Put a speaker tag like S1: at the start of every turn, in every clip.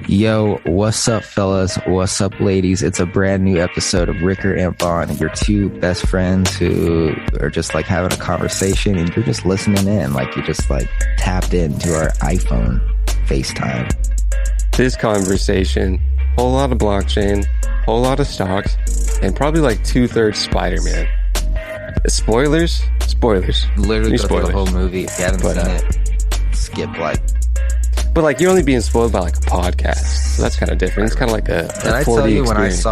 S1: Yo, what's up, fellas? What's up, ladies? It's a brand new episode of Ricker and Vaughn, your two best friends who are just like having a conversation and you're just listening in, like you're just like tapped into our iPhone FaceTime.
S2: This conversation, whole lot of blockchain, whole lot of stocks, and probably like 2/3 Spiderman. Spoilers? Spoilers.
S1: Literally go through the whole movie. If you haven't seen it, skip like.
S2: But like you're only being spoiled by like a podcast, so that's kind of different. It's kind of like a 4D
S1: Did I tell you
S2: experience.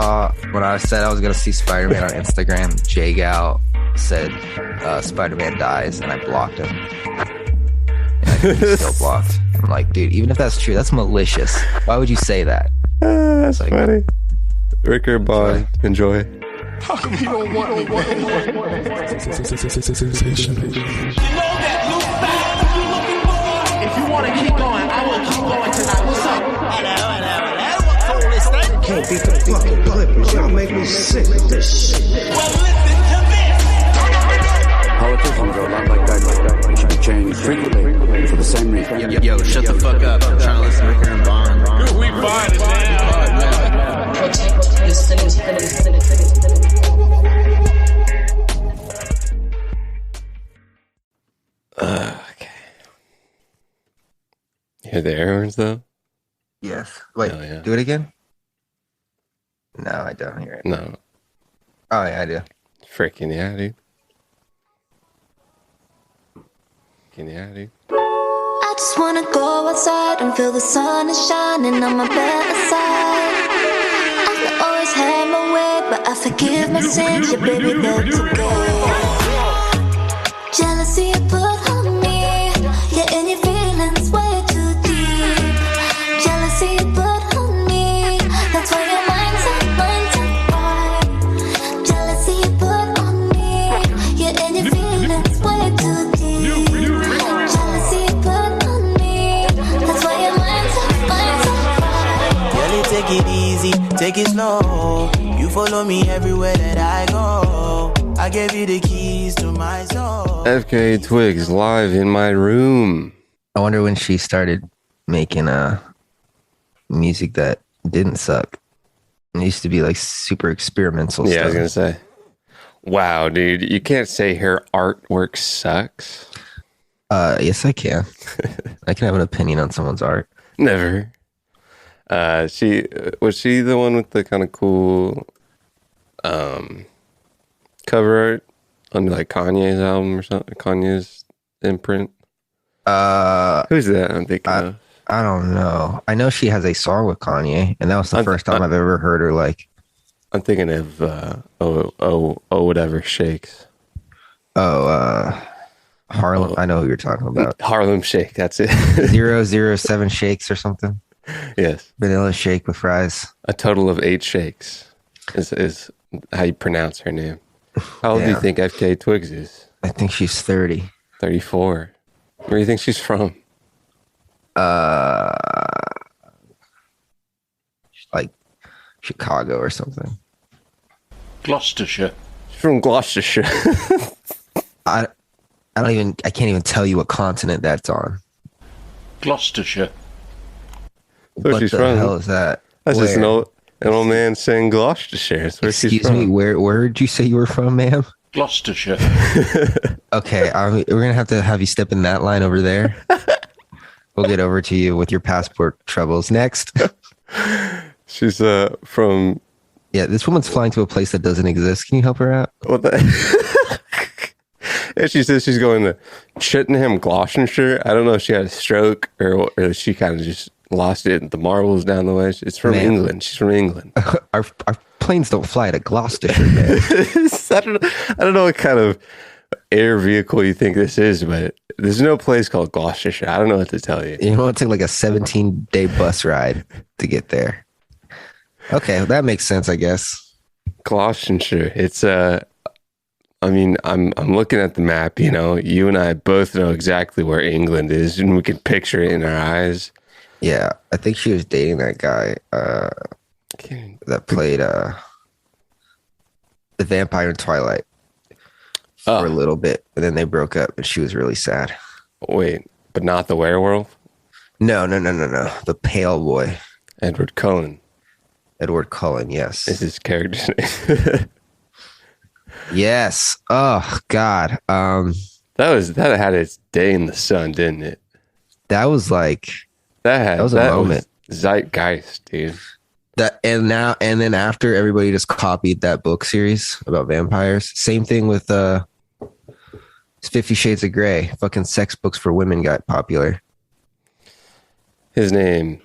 S1: when I said I was gonna see Spider-Man on Instagram, Gal said Spider-Man dies, and I blocked him. And he's still blocked. I'm like, dude, even if that's true, that's malicious. Why would you say that?
S2: That's
S1: like,
S2: funny. Ricker Bond, enjoy.
S3: How come you don't want me? You know that new style that you're looking for? If you want to keep going, I will keep going tonight. What's up?
S4: Can't beat the fucking Clippers. Y'all make me sick with this shit.
S3: Well, listen to this.
S5: Politicians are a lot like that. They should be changed frequently for the same reason.
S6: Yo, shut the fuck up. I'm trying to listen to Ricker and Vaughn.
S3: We find it now.
S7: Protect your city.
S2: Okay. You hear the errors though?
S1: Yes. Wait,
S2: Oh, yeah.
S1: do it again? No, I don't hear it.
S2: No.
S1: Oh, yeah, I do.
S2: Freaking yeah, dude. Freaking yeah, dude.
S8: I just wanna go outside and feel the sun is shining on my better side. I can always have my way, but I forgive my sins. Yeah, baby, that's okay. Jealousy you put on me, yeah, and your feelings way too deep. Jealousy you put on me, that's why your mind's up right. Jealousy you put on me, yeah, and your feelings way too deep. Jealousy you put on me, that's why your mind's up right.
S9: Girl, you take it easy, take it slow. You follow me everywhere that I go. I gave you the keys to my soul.
S2: FK Twigs live in my room.
S1: I wonder when she started making music that didn't suck. It used to be like super experimental
S2: Yeah,
S1: stuff.
S2: I was gonna say. Wow, dude, you can't say her artwork sucks.
S1: Yes, I can. I can have an opinion on someone's art.
S2: Never. She was she the one with the kind of cool cover art on like Kanye's album or something? Kanye's imprint. Who's that? I'm thinking of.
S1: I don't know. I know she has a song with Kanye, and that was the first time I've ever heard her like.
S2: I'm thinking of whatever shakes.
S1: Harlem. I know who you're talking about.
S2: Harlem Shake. That's it.
S1: 007 shakes or something.
S2: Yes.
S1: Vanilla shake with fries.
S2: A total of 8 shakes is how you pronounce her name. How old do you think FK Twigs is?
S1: I think she's 30.
S2: 34. Where do you think she's from?
S1: Like Chicago or something.
S3: Gloucestershire.
S2: She's from Gloucestershire.
S1: I can't even tell you what continent that's on.
S3: Gloucestershire.
S2: Where
S1: What
S2: she's
S1: the
S2: from?
S1: hell is that?
S2: That's just an
S1: Where?
S2: old man saying Gloucestershire. That's where she's
S1: Excuse
S2: from.
S1: me, where did you say you were from, ma'am?
S3: Gloucestershire.
S1: Okay, we're gonna have you step in that line over there. We'll get over to you with your passport troubles next.
S2: She's from.
S1: Yeah, this woman's flying to a place that doesn't exist. Can you help her out?
S2: What the? Yeah, she says she's going to Chittenham, Gloucestershire. I don't know if she had a stroke or she kind of just lost it at the marbles down the way. It's from England. She's from England.
S1: Our planes don't fly to Gloucestershire, man.
S2: I don't know what kind of air vehicle you think this is, but there's no place called Gloucestershire. I don't know what to tell you.
S1: You want to take like a 17-day bus ride to get there. Okay, that makes sense, I guess.
S2: Gloucestershire. It's I mean, I'm looking at the map, you know. You and I both know exactly where England is, and we can picture it in our eyes.
S1: Yeah, I think she was dating that guy that played the vampire in Twilight for a little bit, and then they broke up, and she was really sad.
S2: Wait, but not the werewolf?
S1: No. The pale boy.
S2: Edward Cullen
S1: Edward Cullen,
S2: is
S1: yes.
S2: his character's name.
S1: Yes. Oh God.
S2: That had its day in the sun, didn't it?
S1: That was like
S2: That
S1: was a moment.
S2: Was zeitgeist, dude.
S1: And then after everybody just copied that book series about vampires. Same thing with 50 Shades of Grey. Fucking sex books for women got popular.
S2: His name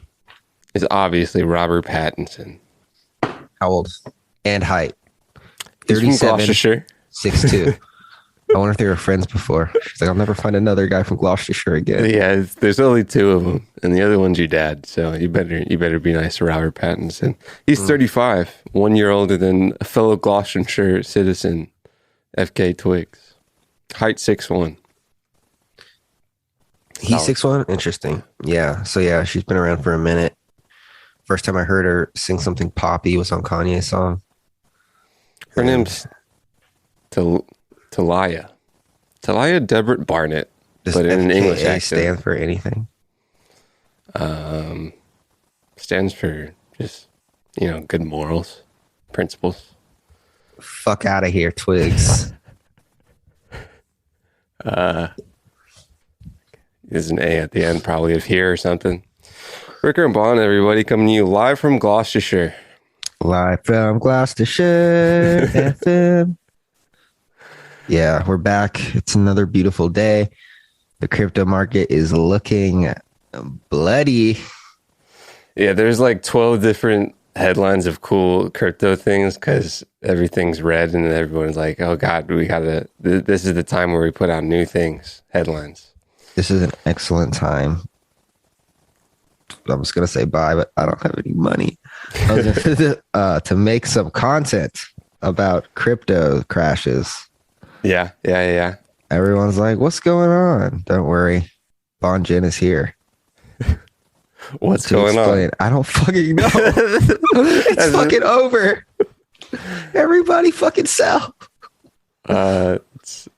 S2: is obviously Robert Pattinson.
S1: How old? And height.
S2: He's from
S1: 37,
S2: Gloucestershire.
S1: 6'2". I wonder if they were friends before. She's like, I'll never find another guy from Gloucestershire again.
S2: Yeah, there's only two of them, and the other one's your dad. So you better be nice to Robert Pattinson. He's 35, 1 year older than a fellow Gloucestershire citizen, F.K. Twigs. Height 6'1".
S1: He's 6'1"? Interesting. Yeah. So yeah, she's been around for a minute. First time I heard her sing something poppy was on Kanye's song.
S2: Her name's Talia. Talia Deborah Barnett,
S1: Does
S2: but in an English
S1: FKA
S2: accent.
S1: stand for anything?
S2: Stands for just, good morals, principles.
S1: Fuck out of here, Twigs.
S2: There's an A at the end, probably of here or something. Ricker and Bond, everybody, coming to you live from Gloucestershire.
S1: Live from Gloucestershire FM. Yeah, we're back. It's another beautiful day. The crypto market is looking bloody.
S2: Yeah, there's like 12 different headlines of cool crypto things because everything's red and everyone's like, oh God, this is the time where we put out new things, headlines.
S1: This is an excellent time. I'm just going to say bye, but I don't have any money to make some content about crypto crashes.
S2: Yeah.
S1: Everyone's like, what's going on? Don't worry. Bon Jin is here.
S2: What's going on?
S1: I don't fucking know. It's fucking over. Everybody fucking sell.
S2: It's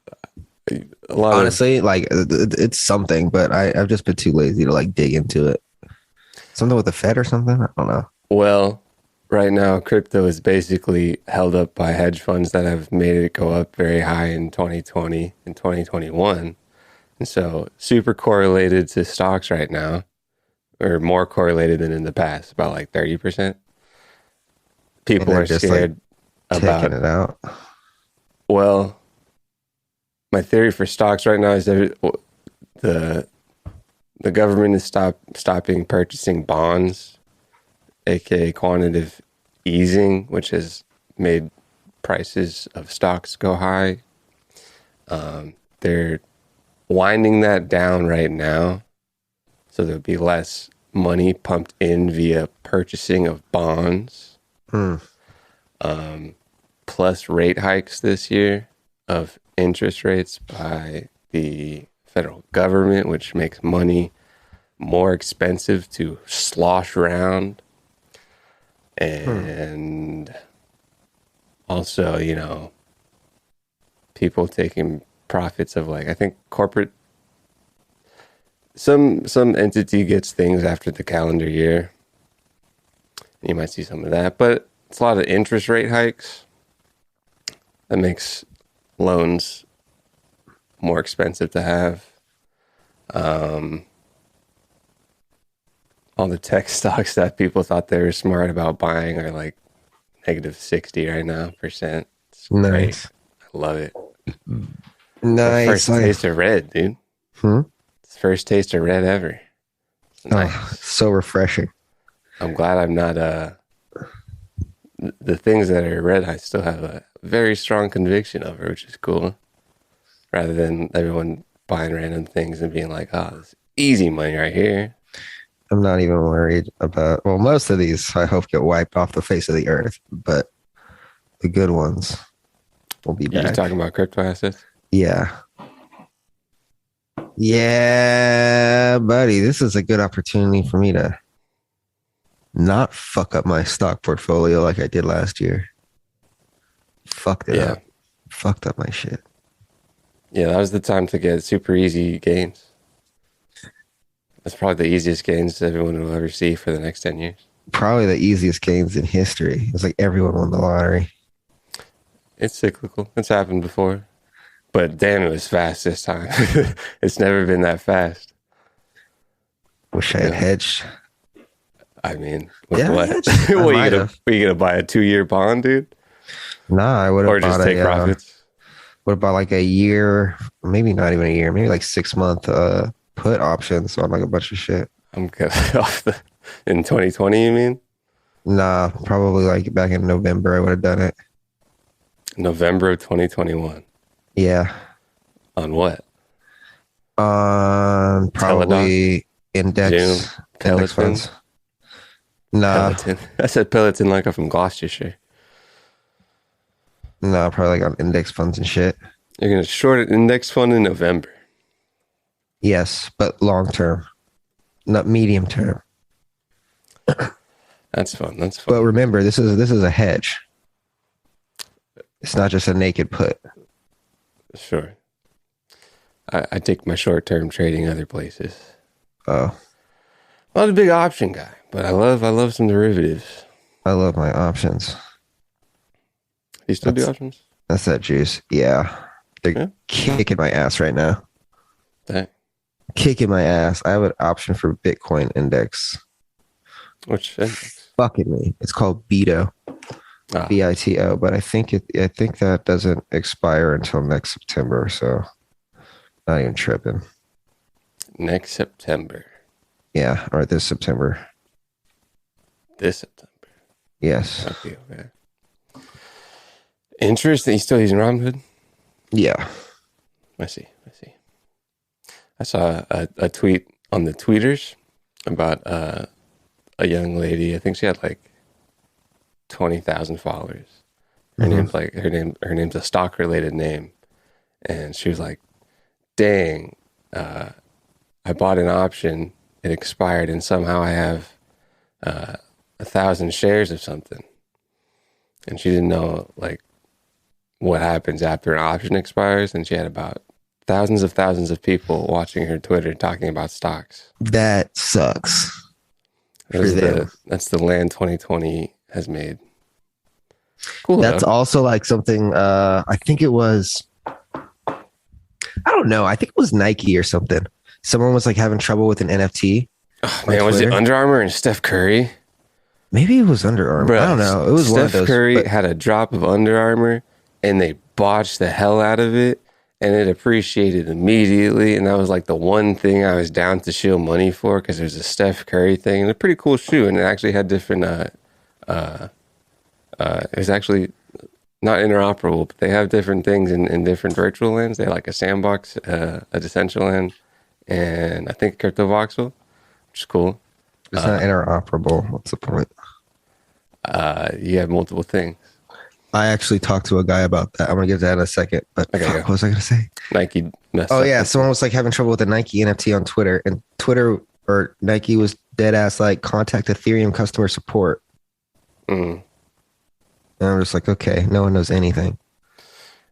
S2: a lot
S1: Honestly, it's something, but I've just been too lazy to like dig into it. Something with the Fed or something? I don't know.
S2: Well, right now, crypto is basically held up by hedge funds that have made it go up very high in 2020 and 2021. And so super correlated to stocks right now, or more correlated than in the past, about like 30%. People are
S1: just
S2: scared about
S1: taking it out.
S2: Well, my theory for stocks right now is that the government is stopping purchasing bonds, aka quantitative easing, which has made prices of stocks go high. They're winding that down right now, so there'll be less money pumped in via purchasing of bonds. Plus rate hikes this year of interest rates by the federal government, which makes money more expensive to slosh around. And also, people taking profits of I think corporate, some entity gets things after the calendar year. You might see some of that, but it's a lot of interest rate hikes that makes loans more expensive to have. All the tech stocks that people thought they were smart about buying are like -60 right now %. It's
S1: Nice.
S2: great. I love it.
S1: Nice.
S2: First taste of red, dude. It's first taste of red ever. Nice.
S1: Oh, so refreshing.
S2: I'm glad I'm not the things that are red, I still have a very strong conviction over, which is cool. Rather than everyone buying random things and being like, oh, this easy money right here.
S1: I'm not even worried about, well, most of these I hope get wiped off the face of the earth, but the good ones will be back.
S2: You're talking about crypto assets?
S1: Yeah. Yeah, buddy. This is a good opportunity for me to not fuck up my stock portfolio like I did last year. Fucked it up. Fucked up my shit.
S2: Yeah, that was the time to get super easy gains. That's probably the easiest gains everyone will ever see for the next 10 years.
S1: probably the easiest gains in history. It's like everyone won the lottery.
S2: It's cyclical. It's happened before. But damn, it was fast this time. It's never been that fast.
S1: Wish I had hedged.
S2: I mean, with
S1: Yeah,
S2: what?
S1: I
S2: What,
S1: might
S2: you
S1: have.
S2: gonna buy a 2-year bond, dude?
S1: Nah, I would have
S2: Or just
S1: bought
S2: take
S1: a
S2: profits?
S1: what about like a year, maybe not even a year, maybe like 6 month put options on like a bunch of shit.
S2: I'm good off in 2020, you mean?
S1: Nah, probably like back in November I would have done it.
S2: November of 2021.
S1: Yeah.
S2: On what?
S1: Probably index
S2: Zoom?
S1: index
S2: Peloton?
S1: funds. Nah,
S2: Peloton. I said Peloton like I'm from Gloucestershire.
S1: nah, probably like on index funds and shit.
S2: You're going to short an index fund in November.
S1: Yes, but long term, not medium term.
S2: That's fun. That's fun.
S1: But remember, this is a hedge. It's not just a naked put.
S2: Sure. I take my short-term trading other places.
S1: Oh,
S2: Not a big option guy, but I love some derivatives.
S1: I love my options.
S2: You still do options?
S1: That's that juice. Yeah, they're
S2: Yeah.
S1: kicking my ass right now.
S2: Dang.
S1: Kicking my ass. I have an option for Bitcoin index.
S2: Which index?
S1: Fucking me. It's called BITO.
S2: Ah,
S1: BITO, but I think that doesn't expire until next September, so not even tripping.
S2: next September.
S1: Yeah, or this September.
S2: This September.
S1: Yes.
S2: Okay. Interesting. You still using Robinhood?
S1: Yeah.
S2: I see. I saw a tweet on the tweeters about a young lady. I think she had like 20,000 followers. Her name's a stock related name, and she was like, "Dang, I bought an option. It expired, and somehow I have 1,000 shares of something." And she didn't know like what happens after an option expires, and she had about thousands of people watching her Twitter talking about stocks.
S1: That sucks. For them.
S2: That's the land 2020 has made. Cool.
S1: That's
S2: though.
S1: also like something I think it was I don't know. I think it was Nike or something. Someone was like having trouble with an NFT.
S2: Oh, man, was it Under Armour and Steph Curry?
S1: Maybe it was Under Armour.
S2: Bruh,
S1: I don't know. It was
S2: Steph
S1: one of those.
S2: Curry
S1: but-
S2: had a drop of Under Armour, and they botched the hell out of it, and it appreciated immediately. And that was like the one thing I was down to shill money for, because there's a Steph Curry thing, and a pretty cool shoe, and it actually had different. It was actually not interoperable, but they have different things in different virtual lands. They have like a sandbox, a Decentraland, and I think a crypto voxel, which is cool.
S1: It's not interoperable. What's the point?
S2: You have multiple things.
S1: I actually talked to a guy about that. I'm gonna get to that in a second. But
S2: Okay,
S1: fuck,
S2: go.
S1: what was I gonna say?
S2: Nike messed
S1: Oh
S2: up.
S1: yeah, someone was like having trouble with the Nike NFT on Twitter, and Twitter or Nike was dead ass like contact Ethereum customer support.
S2: Mm.
S1: And I'm just like, okay, no one knows anything.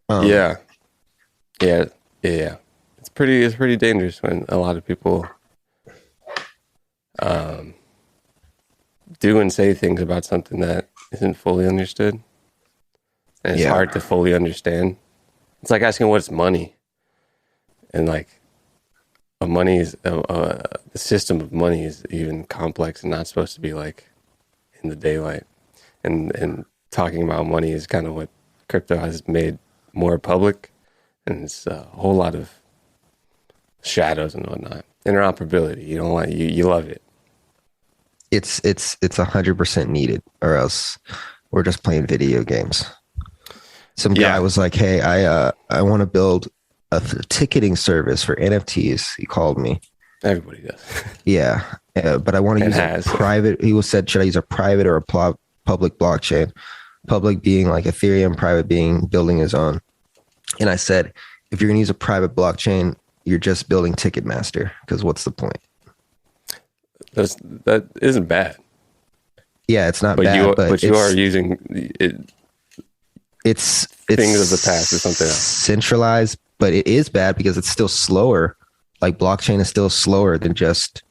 S2: Yeah. It's pretty dangerous when a lot of people do and say things about something that isn't fully understood, and it's
S1: Yeah.
S2: hard to fully understand. It's like asking what's money, and like the system of money is even complex and not supposed to be like in the daylight. And talking about money is kind of what crypto has made more public, and it's a whole lot of shadows and whatnot. Interoperability, you don't like you love it.
S1: It's 100% needed, or else we're just playing video games. Some guy
S2: Yeah.
S1: was like, "Hey, I want to build a ticketing service for NFTs." He called me.
S2: Everybody does.
S1: Yeah, but I want to
S2: It
S1: use
S2: has.
S1: a private. He was said, "Should I use a private or a public blockchain?" Public being like Ethereum, private being building his own. And I said, if you're going to use a private blockchain, you're just building Ticketmaster, because what's the point?
S2: That isn't bad,
S1: Yeah, it's not
S2: but
S1: bad,
S2: you are using it.
S1: it's
S2: things of the past or something else.
S1: centralized, but it is bad because it's still slower. Like blockchain is still slower than just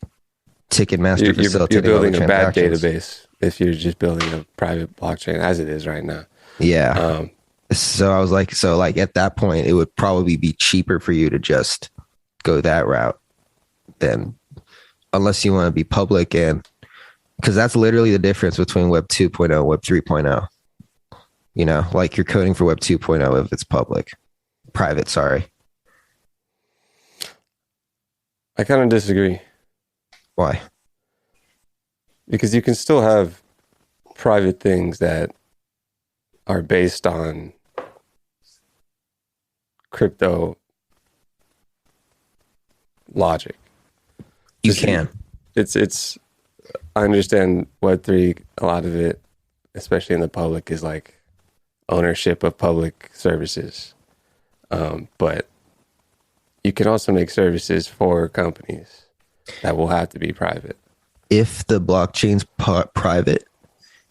S1: Ticketmaster
S2: You're
S1: facilitating
S2: building
S1: all the
S2: a bad
S1: transactions.
S2: database if you're just building a private blockchain as it is right now.
S1: Yeah. So I was like, at that point, it would probably be cheaper for you to just go that route than, unless you want to be public, and because that's literally the difference between Web 2.0 and Web 3.0. You know, like you're coding for Web 2.0 if it's private, sorry.
S2: I kind of disagree.
S1: Why?
S2: Because you can still have private things that are based on crypto logic.
S1: You can.
S2: It's I understand Web3, a lot of it, especially in the public, is like ownership of public services. But you can also make services for companies that will have to be private.
S1: If the blockchain's private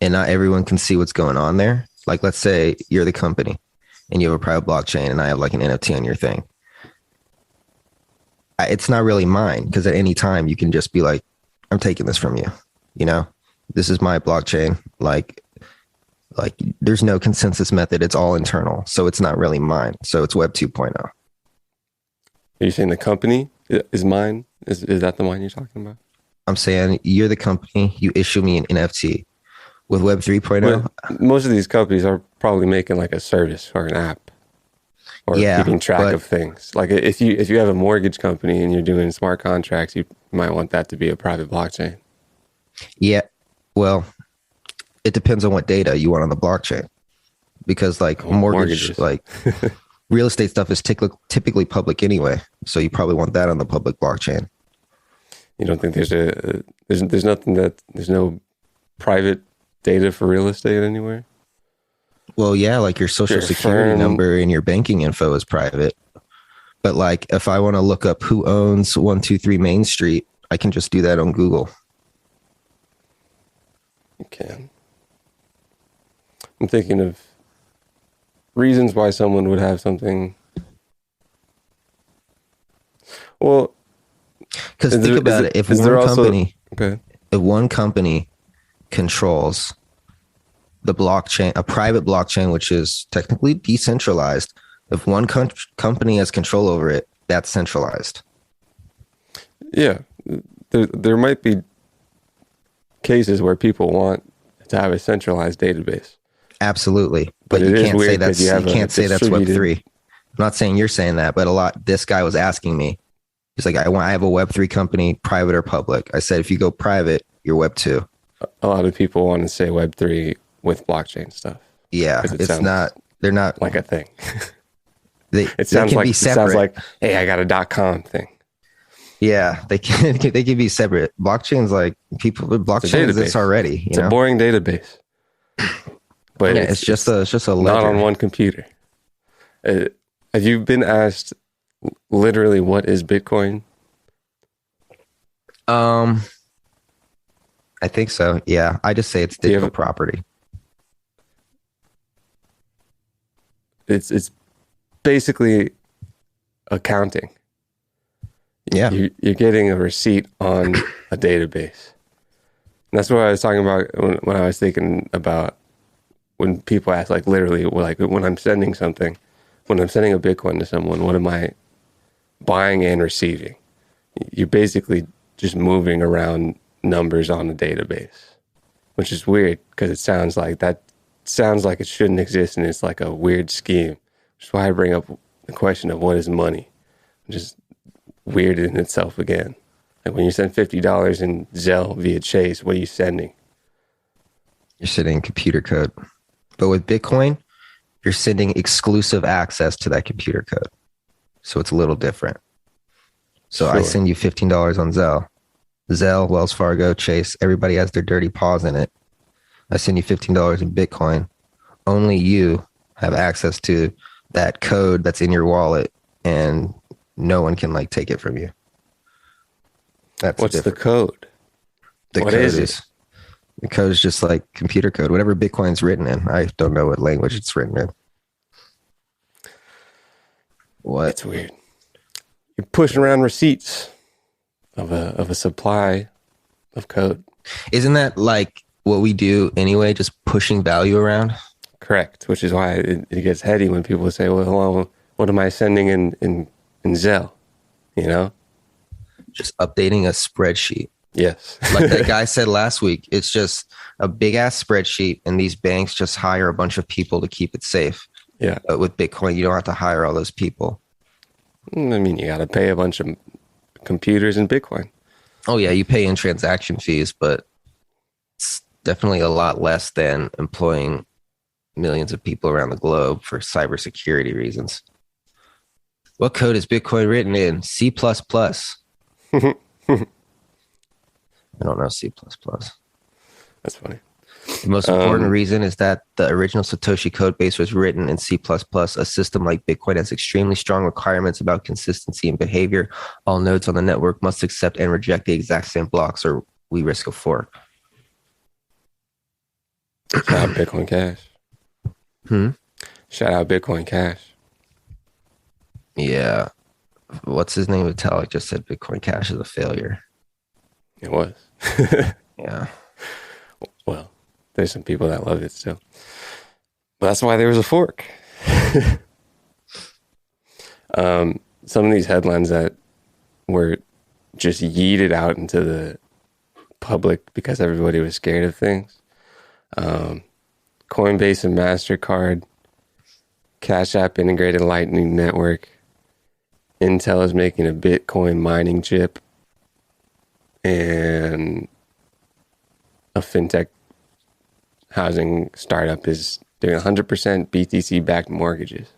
S1: and not everyone can see what's going on there, like let's say you're the company and you have a private blockchain and I have like an NFT on your thing. It's not really mine, because at any time you can just be like, I'm taking this from you. You know, this is my blockchain. Like there's no consensus method. It's all internal. So it's not really mine. So it's Web 2.0.
S2: Are you saying the company is mine? Is that the one you're talking about?
S1: I'm saying you're the company. You issue me an NFT. With Web 3.0,
S2: well, most of these companies are probably making like a service or an app, or keeping track of things. Like if you have a mortgage company and you're doing smart contracts, you might want that to be a private blockchain. Yeah.
S1: Well, it depends on what data you want on the blockchain, because like mortgage, like real estate stuff is typically public anyway. So you probably want that on the public blockchain.
S2: You don't think there's no private data for real estate anywhere?
S1: Well, yeah, like your social security number and your banking info is private. But like if I want to look up who owns 123 Main Street, I can just do that on Google.
S2: You can. I'm thinking of reasons why someone would have something. Well,
S1: because think about it. If one company controls the blockchain, a private blockchain, which is technically decentralized, if one company has control over it, that's centralized.
S2: Yeah, there might be cases where people want to have a centralized database.
S1: Absolutely, but you can't say that's Web3. I'm not saying you're saying that, but this guy was asking me. He's like, I have a Web3 company, private or public. I said, if you go private, you're Web2.
S2: A lot of people want to say Web3 with blockchain stuff.
S1: Yeah, they're not
S2: like a thing.
S1: It sounds like,
S2: hey, I got a .com thing.
S1: Yeah, they can be separate. Blockchain's like blockchain exists already.
S2: It's a boring database. But
S1: yeah, it's just a ledger.
S2: Not on one computer. Have you been asked literally what is Bitcoin?
S1: I think so. Yeah, I just say it's digital property.
S2: It's basically accounting.
S1: Yeah,
S2: you're getting a receipt on a database. And that's what I was talking about when I was thinking about when people ask, like literally, like when I'm sending something, when I'm sending a Bitcoin to someone, what am I buying and receiving? You're basically just moving around numbers on a database, which is weird because it sounds like it shouldn't exist, and it's like a weird scheme. Which is why I bring up the question of what is money, which is weird in itself again. Like when you send $50 in Zelle via Chase, what are you sending?
S1: You're sending computer code. But with Bitcoin, you're sending exclusive access to that computer code. So it's a little different. So sure. I send you $15 on Zelle. Zelle, Wells Fargo, Chase, everybody has their dirty paws in it. I send you $15 in Bitcoin. Only you have access to that code that's in your wallet, and no one can like take it from you.
S2: What's the code?
S1: What is it? The code is just like computer code, whatever Bitcoin's written in. I don't know what language it's written in. What?
S2: It's weird. You're pushing around receipts of a supply of code.
S1: Isn't that like what we do anyway, just pushing value around.
S2: Correct. Which is why it gets heady when people say, well, what am I sending in Zelle? You know?
S1: Just updating a spreadsheet.
S2: Yes.
S1: Like that guy said last week, it's just a big ass spreadsheet, and these banks just hire a bunch of people to keep it safe.
S2: Yeah.
S1: But with Bitcoin, you don't have to hire all those people.
S2: I mean, you got to pay a bunch of computers in Bitcoin.
S1: Oh, yeah, you pay in transaction fees, but it's definitely a lot less than employing millions of people around the globe for cybersecurity reasons. What code is Bitcoin written in? C++. I don't know C++.
S2: That's funny.
S1: The most important reason is that the original Satoshi code base was written in C++. A system like Bitcoin has extremely strong requirements about consistency and behavior. All nodes on the network must accept and reject the exact same blocks, or we risk a fork.
S2: Shout out Bitcoin Cash. Shout out Bitcoin Cash.
S1: Yeah. What's his name? Vitalik just said Bitcoin Cash is a failure.
S2: It was.
S1: Yeah.
S2: Well, there's some people that love it still. But that's why there was a fork. Some of these headlines that were just yeeted out into the public because everybody was scared of things. Coinbase and MasterCard, Cash App integrated Lightning Network, Intel is making a Bitcoin mining chip, and a fintech housing startup is doing 100% BTC-backed mortgages.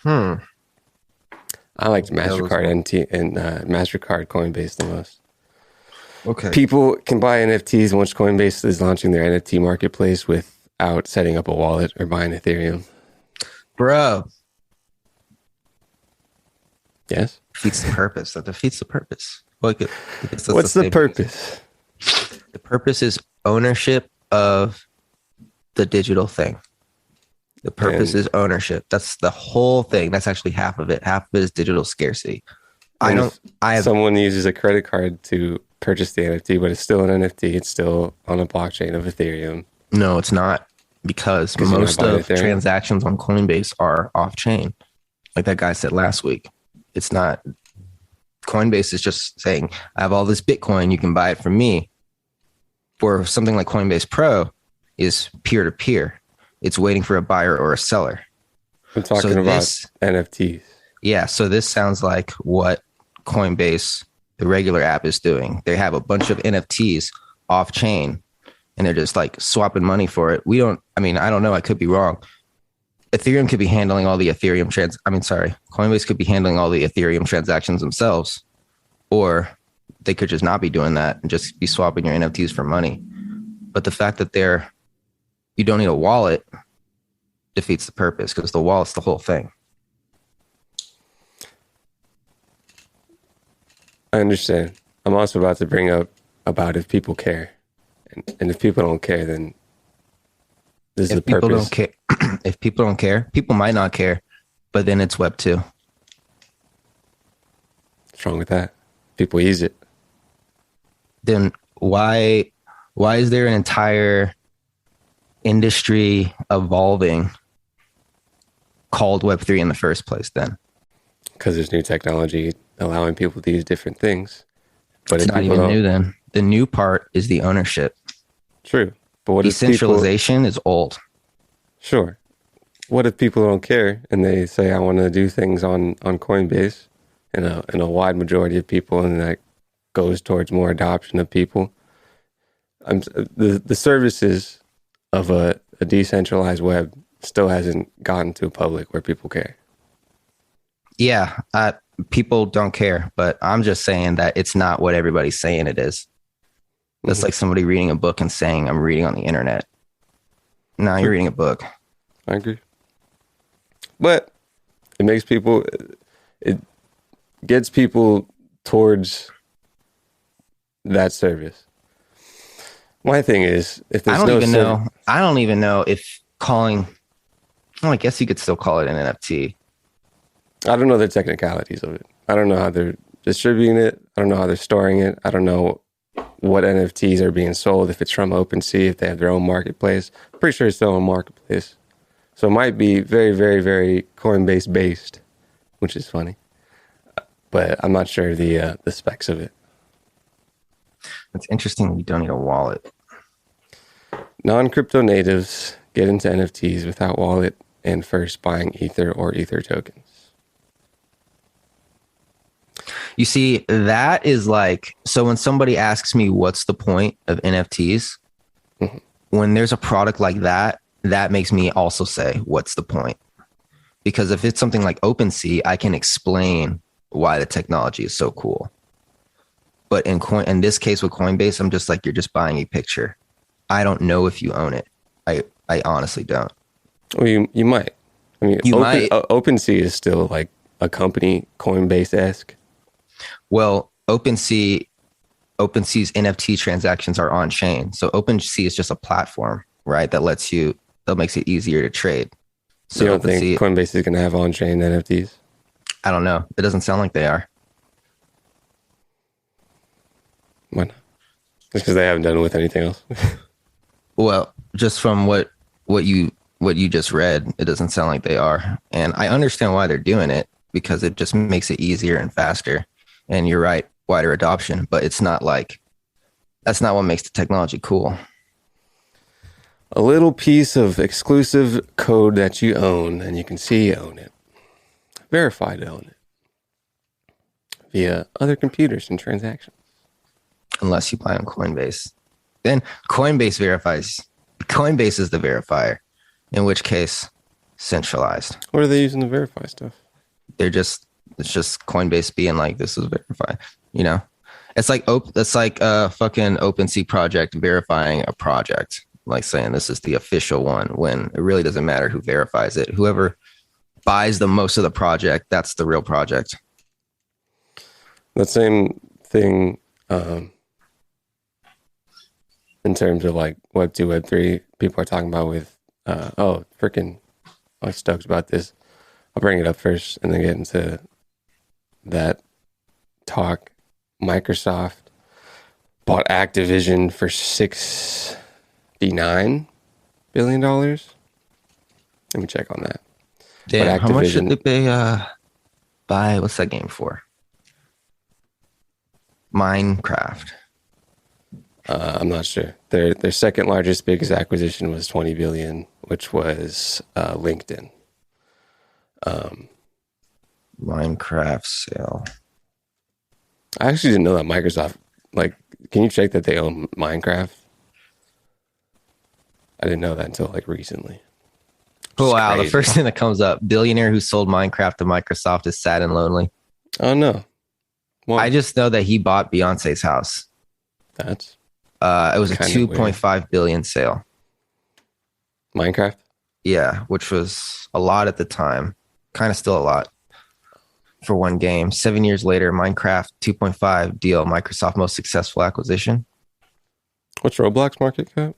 S2: I liked MasterCard and MasterCard Coinbase the most.
S1: Okay.
S2: People can buy NFTs once Coinbase is launching their NFT marketplace without setting up a wallet or buying Ethereum.
S1: Bro.
S2: Yes?
S1: Defeats the purpose. That defeats the purpose.
S2: What's the purpose?
S1: The purpose is ownership of the digital thing. The purpose is ownership. That's the whole thing. That's actually half of it. Half of it is digital scarcity.
S2: Someone uses a credit card to purchase the NFT, but it's still an NFT. It's still on a blockchain of Ethereum.
S1: No, it's not, because most of transactions on Coinbase are off chain. Like that guy said last week. It's not. Coinbase is just saying, I have all this Bitcoin, you can buy it from me. For something like Coinbase Pro is peer-to-peer. It's waiting for a buyer or a seller.
S2: I'm talking about NFTs.
S1: Yeah, so this sounds like what Coinbase, the regular app, is doing. They have a bunch of NFTs off chain, and they're just like swapping money for it. I don't know. I could be wrong. Ethereum could be handling all the Coinbase could be handling all the Ethereum transactions themselves, or they could just not be doing that and just be swapping your NFTs for money. But the fact that you don't need a wallet defeats the purpose, because the wallet's the whole thing.
S2: I understand. I'm also about to bring up about if people care. And if people don't care, then this is the purpose.
S1: If people don't care, people might not care, but then it's Web 2.
S2: What's wrong with that? People use it.
S1: Then why is there an entire industry evolving called Web3 in the first place then?
S2: Because there's new technology allowing people to use different things. But
S1: it's not even new then. The new part is the ownership.
S2: True. But what
S1: decentralization is old.
S2: Sure. What if people don't care and they say, I want to do things on Coinbase, and a wide majority of people, and that goes towards more adoption of people? The services of a decentralized web still hasn't gotten to a public where people care.
S1: Yeah, people don't care, but I'm just saying that it's not what everybody's saying it is. That's like somebody reading a book and saying, I'm reading on the internet. No, you're reading a book.
S2: I agree. But it makes people, it gets people towards that service. My thing is, if there's I
S1: don't even know if calling, well, I guess you could still call it an NFT.
S2: I don't know the technicalities of it. I don't know how they're distributing it. I don't know how they're storing it. I don't know what NFTs are being sold, if it's from OpenSea, if they have their own marketplace. Pretty sure it's their own marketplace. So it might be very, very, very Coinbase based, which is funny. But I'm not sure the specs of it.
S1: It's interesting you don't need a wallet.
S2: Non-crypto natives get into NFTs without wallet and first buying Ether or Ether tokens.
S1: You see, that is like, so when somebody asks me what's the point of NFTs, when there's a product like that, that makes me also say, what's the point? Because if it's something like OpenSea, I can explain why the technology is so cool. But in this case with Coinbase, I'm just like, you're just buying a picture. I don't know if you own it. I honestly don't.
S2: Well, you might. I mean, OpenSea is still like a company, Coinbase-esque.
S1: Well, OpenSea's NFT transactions are on chain. So OpenSea is just a platform, right? That makes it easier to trade. So
S2: you don't think Coinbase is going to have on chain NFTs?
S1: I don't know. It doesn't sound like they are.
S2: Why not? Just because they haven't done it with anything else.
S1: Well, just from what you just read, it doesn't sound like they are. And I understand why they're doing it, because it just makes it easier and faster. And you're right, wider adoption, but it's not like, that's not what makes the technology cool.
S2: A little piece of exclusive code that you own, and you can see you own it. Verified to own it. Via other computers and transactions.
S1: Unless you buy on Coinbase. Then Coinbase verifies. Coinbase is the verifier, in which case, centralized.
S2: What are they using to verify stuff?
S1: It's just Coinbase being like, this is verified. You know, it's like a fucking OpenSea project verifying a project, like saying this is the official one, when it really doesn't matter who verifies it. Whoever buys the most of the project, that's the real project.
S2: The same thing in terms of like Web 2, Web 3, people are talking about with, I'm stoked about this. I'll bring it up first and then get into that talk. Microsoft bought Activision for $69 billion. Let me check on that.
S1: Damn, how much did they buy? What's that game for? Minecraft.
S2: I'm not sure. Their second largest, biggest acquisition was $20 billion, which was LinkedIn.
S1: Minecraft sale.
S2: I actually didn't know that Microsoft, can you check that they own Minecraft? I didn't know that until recently.
S1: Oh, wow. Crazy. The first thing that comes up, billionaire who sold Minecraft to Microsoft is sad and lonely.
S2: Oh, no.
S1: Why? I just know that he bought Beyonce's house.
S2: That's
S1: it was a 2.5 billion sale.
S2: Minecraft?
S1: Yeah, which was a lot at the time. Kind of still a lot for one game. 7 years later, Minecraft 2.5 deal, Microsoft most successful acquisition.
S2: What's Roblox market cap?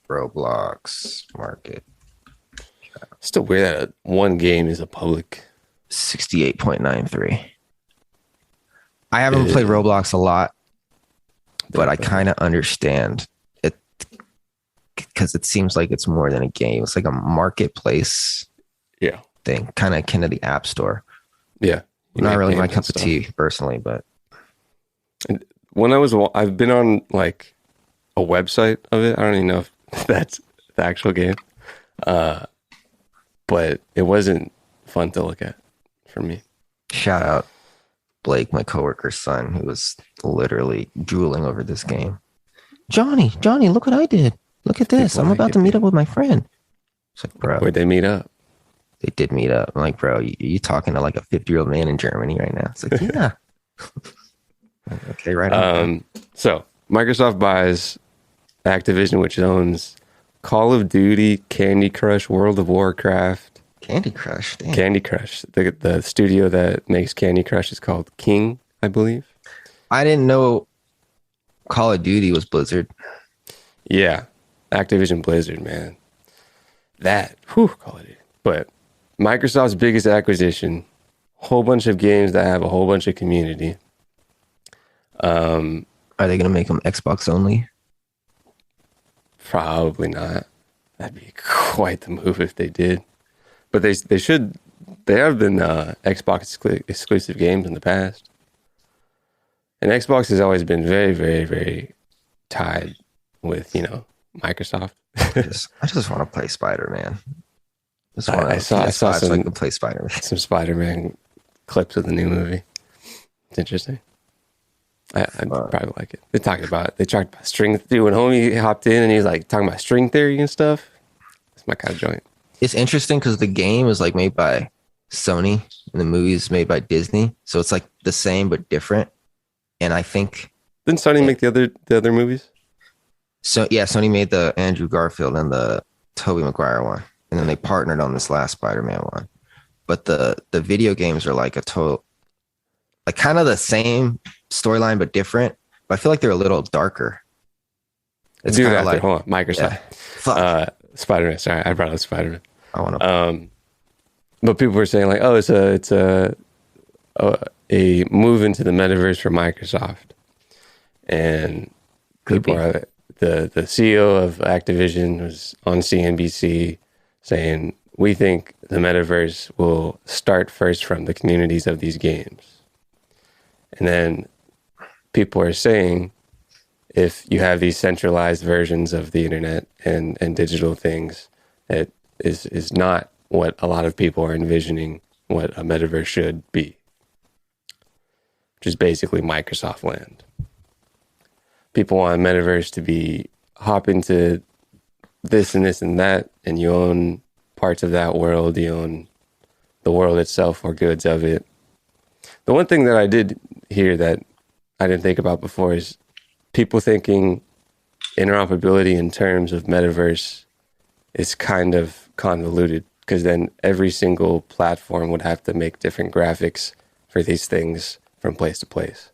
S1: Roblox market.
S2: Still weird that one game is a public.
S1: 68.93. I haven't played Roblox a lot, but I kind of understand it because it seems like it's more than a game. It's like a marketplace thing, kind of akin to the App Store.
S2: Yeah.
S1: Not really my cup of tea personally, but.
S2: And when I've been on a website of it. I don't even know if that's the actual game. But it wasn't fun to look at for me.
S1: Shout out Blake, my coworker's son, who was literally drooling over this game. Johnny, look what I did. Look at this. I'm about to meet up with my friend. It's like, bro.
S2: Where'd they meet up?
S1: They did meet up. I'm like, bro, you talking to a 50-year-old man in Germany right now? It's like, yeah. Okay, right on.
S2: So Microsoft buys Activision, which owns Call of Duty, Candy Crush, World of Warcraft.
S1: Candy Crush. Damn.
S2: Candy Crush. The studio that makes Candy Crush is called King, I believe.
S1: I didn't know Call of Duty was Blizzard.
S2: Yeah. Activision Blizzard, man. Call of Duty. But Microsoft's biggest acquisition whole bunch of games that have a whole bunch of community.
S1: Are they gonna make them Xbox only?
S2: Probably not. That'd be quite the move if they did. But they should. They have been Xbox exclusive games in the past, and Xbox has always been very, very, very tied with Microsoft.
S1: I just want to play Spider-Man.
S2: I saw
S1: so I
S2: some
S1: can play Spider-Man.
S2: some Spider-Man clips of the new movie. It's interesting. I'd probably like it. They talked about string. Dude, when homie hopped in and he's like talking about string theory and stuff, it's my kind of joint.
S1: It's interesting because the game is like made by Sony and the movie is made by Disney, so it's like the same but different. And I think
S2: didn't Sony make the other movies?
S1: So yeah, Sony made the Andrew Garfield and the Tobey Maguire one, and then they partnered on this last Spider-Man one. But the video games are like like kind of the same storyline but different. But I feel like they're a little darker. It's kind of like
S2: hold on, Microsoft. Spider-Man. Sorry, I brought up Spider-Man.
S1: I want to.
S2: But people were saying like, oh, it's a move into the metaverse for Microsoft, and people are the CEO of Activision was on CNBC saying we think the metaverse will start first from the communities of these games, and then people are saying if you have these centralized versions of the internet and digital things, it is not what a lot of people are envisioning what a metaverse should be, which is basically Microsoft land. People want a metaverse to be hop into this and this and that, and you own parts of that world, you own the world itself or goods of it. The one thing that I did hear that I didn't think about before is people thinking interoperability in terms of metaverse is kind of convoluted, because then every single platform would have to make different graphics for these things from place to place.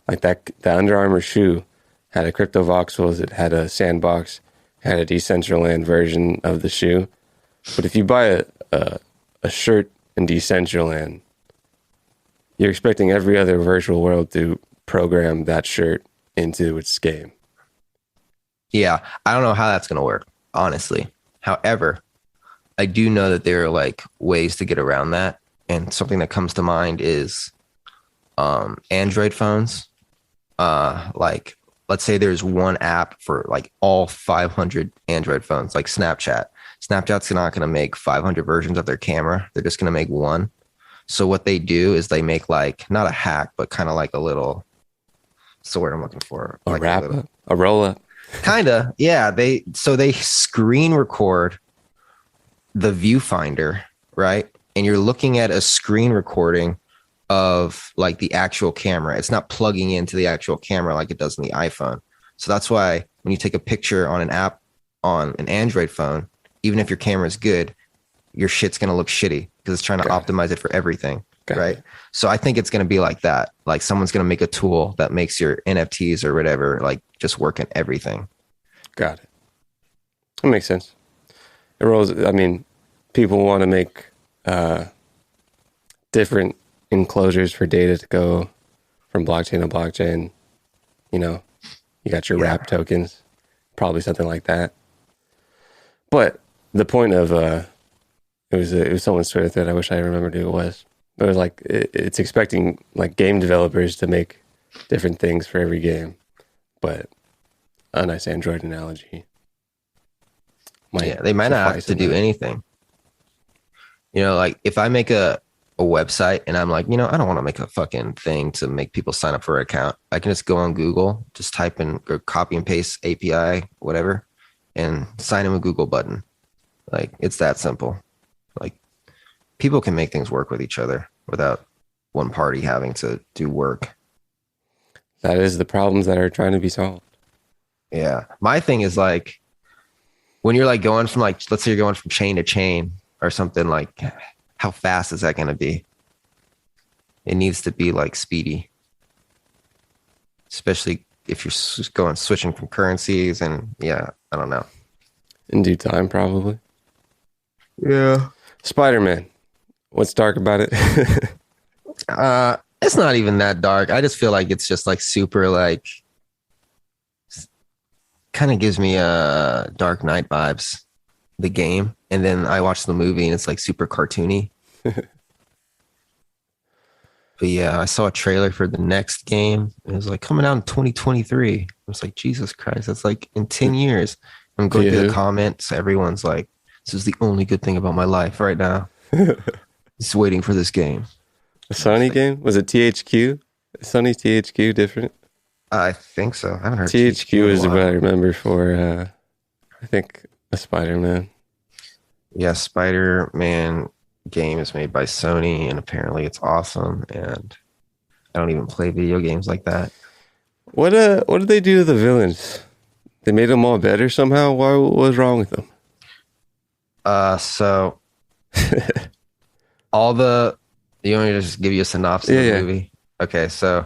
S2: Like the Under Armour shoe had a crypto voxels, it had a sandbox, had a Decentraland version of the shoe. But if you buy a shirt in Decentraland, you're expecting every other virtual world to program that shirt into its game.
S1: Yeah, I don't know how that's going to work, honestly. However, I do know that there are like ways to get around that. And something that comes to mind is Android phones. Like, let's say there's one app for like all 500 Android phones, like Snapchat. Snapchat's not going to make 500 versions of their camera. They're just going to make one. So what they do is they make like, not a hack, but kind of like a little, what's the word I'm looking for?
S2: A
S1: like
S2: wrap up, a roll up.
S1: Kinda, yeah. They screen record the viewfinder, right? And you're looking at a screen recording of like the actual camera. It's not plugging into the actual camera like it does in the iPhone. So that's why when you take a picture on an app on an Android phone, even if your camera is good, your shit's gonna look shitty because it's trying to optimize it for everything. Right. So I think it's going to be like that. Like someone's going to make a tool that makes your NFTs or whatever, like just work in everything.
S2: Got it. That makes sense. It rolls. I mean, people want to make different enclosures for data to go from blockchain to blockchain. You know, you got your wrap tokens, probably something like that. But the point of it was someone's Twitter thread. I wish I remembered who it was. But it was like it's expecting like game developers to make different things for every game, but a nice Android analogy.
S1: They might not have to do anything. You know, like if I make a website and I'm like, I don't want to make a fucking thing to make people sign up for an account. I can just go on Google, just type in or copy and paste API, whatever, and sign in a Google button. Like it's that simple. Like people can make things work with each other without one party having to do work.
S2: That is the problems that are trying to be solved.
S1: Yeah. My thing is like when you're like going from like, let's say you're going from chain to chain or something, like how fast is that going to be? It needs to be like speedy, especially if you're switching from currencies and I don't know.
S2: In due time, probably.
S1: Yeah.
S2: Spider-Man. What's dark about it?
S1: It's not even that dark. I just feel like it's just like super like kind of gives me Dark Knight vibes, the game. And then I watched the movie and it's like super cartoony. But yeah, I saw a trailer for the next game. It was like coming out in 2023. I was like, Jesus Christ, that's like in 10 years. I'm going through the comments. Everyone's like, this is the only good thing about my life right now. Just waiting for this game.
S2: A Sony game? Was it THQ? Is Sony THQ different?
S1: I think so. I haven't heard
S2: THQ is what I remember for, I think, a Spider-Man.
S1: Yeah, Spider-Man game is made by Sony, and apparently it's awesome. And I don't even play video games like that.
S2: What did they do to the villains? They made them all better somehow. What was wrong with them?
S1: So all the you want me to just give you a synopsis of the movie? Okay, so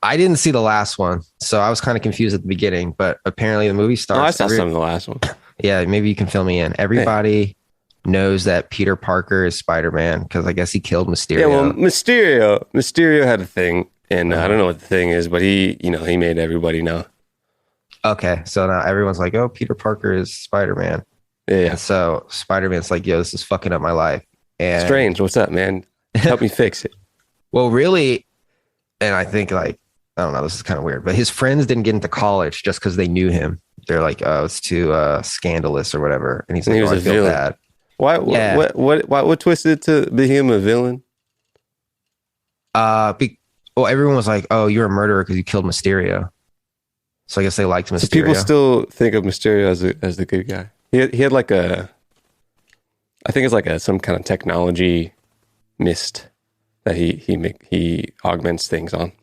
S1: I didn't see the last one, so I was kind of confused at the beginning. But apparently, the movie starts.
S2: Oh, I saw some of the last one.
S1: Yeah, maybe you can fill me in. Everybody knows that Peter Parker is Spider-Man because I guess he killed Mysterio.
S2: Yeah, well, Mysterio had a thing, and I don't know what the thing is, but he made everybody know.
S1: Okay, so now everyone's like, "Oh, Peter Parker is Spider-Man."
S2: Yeah.
S1: And so Spider-Man's like, "Yo, this is fucking up my life." And
S2: Strange, what's up, man? Help me fix it.
S1: Well, really, and I think like I don't know, this is kind of weird, but his friends didn't get into college just because they knew him. They're like, "Oh, it's too scandalous or whatever," and he's like, "Oh, I feel bad."
S2: Why? Yeah. What twisted it to be him a villain?
S1: Well, everyone was like, "Oh, you're a murderer because you killed Mysterio." So I guess they liked Mysterio.
S2: So people still think of Mysterio as the good guy. He had like I think it's like some kind of technology mist that he augments things on.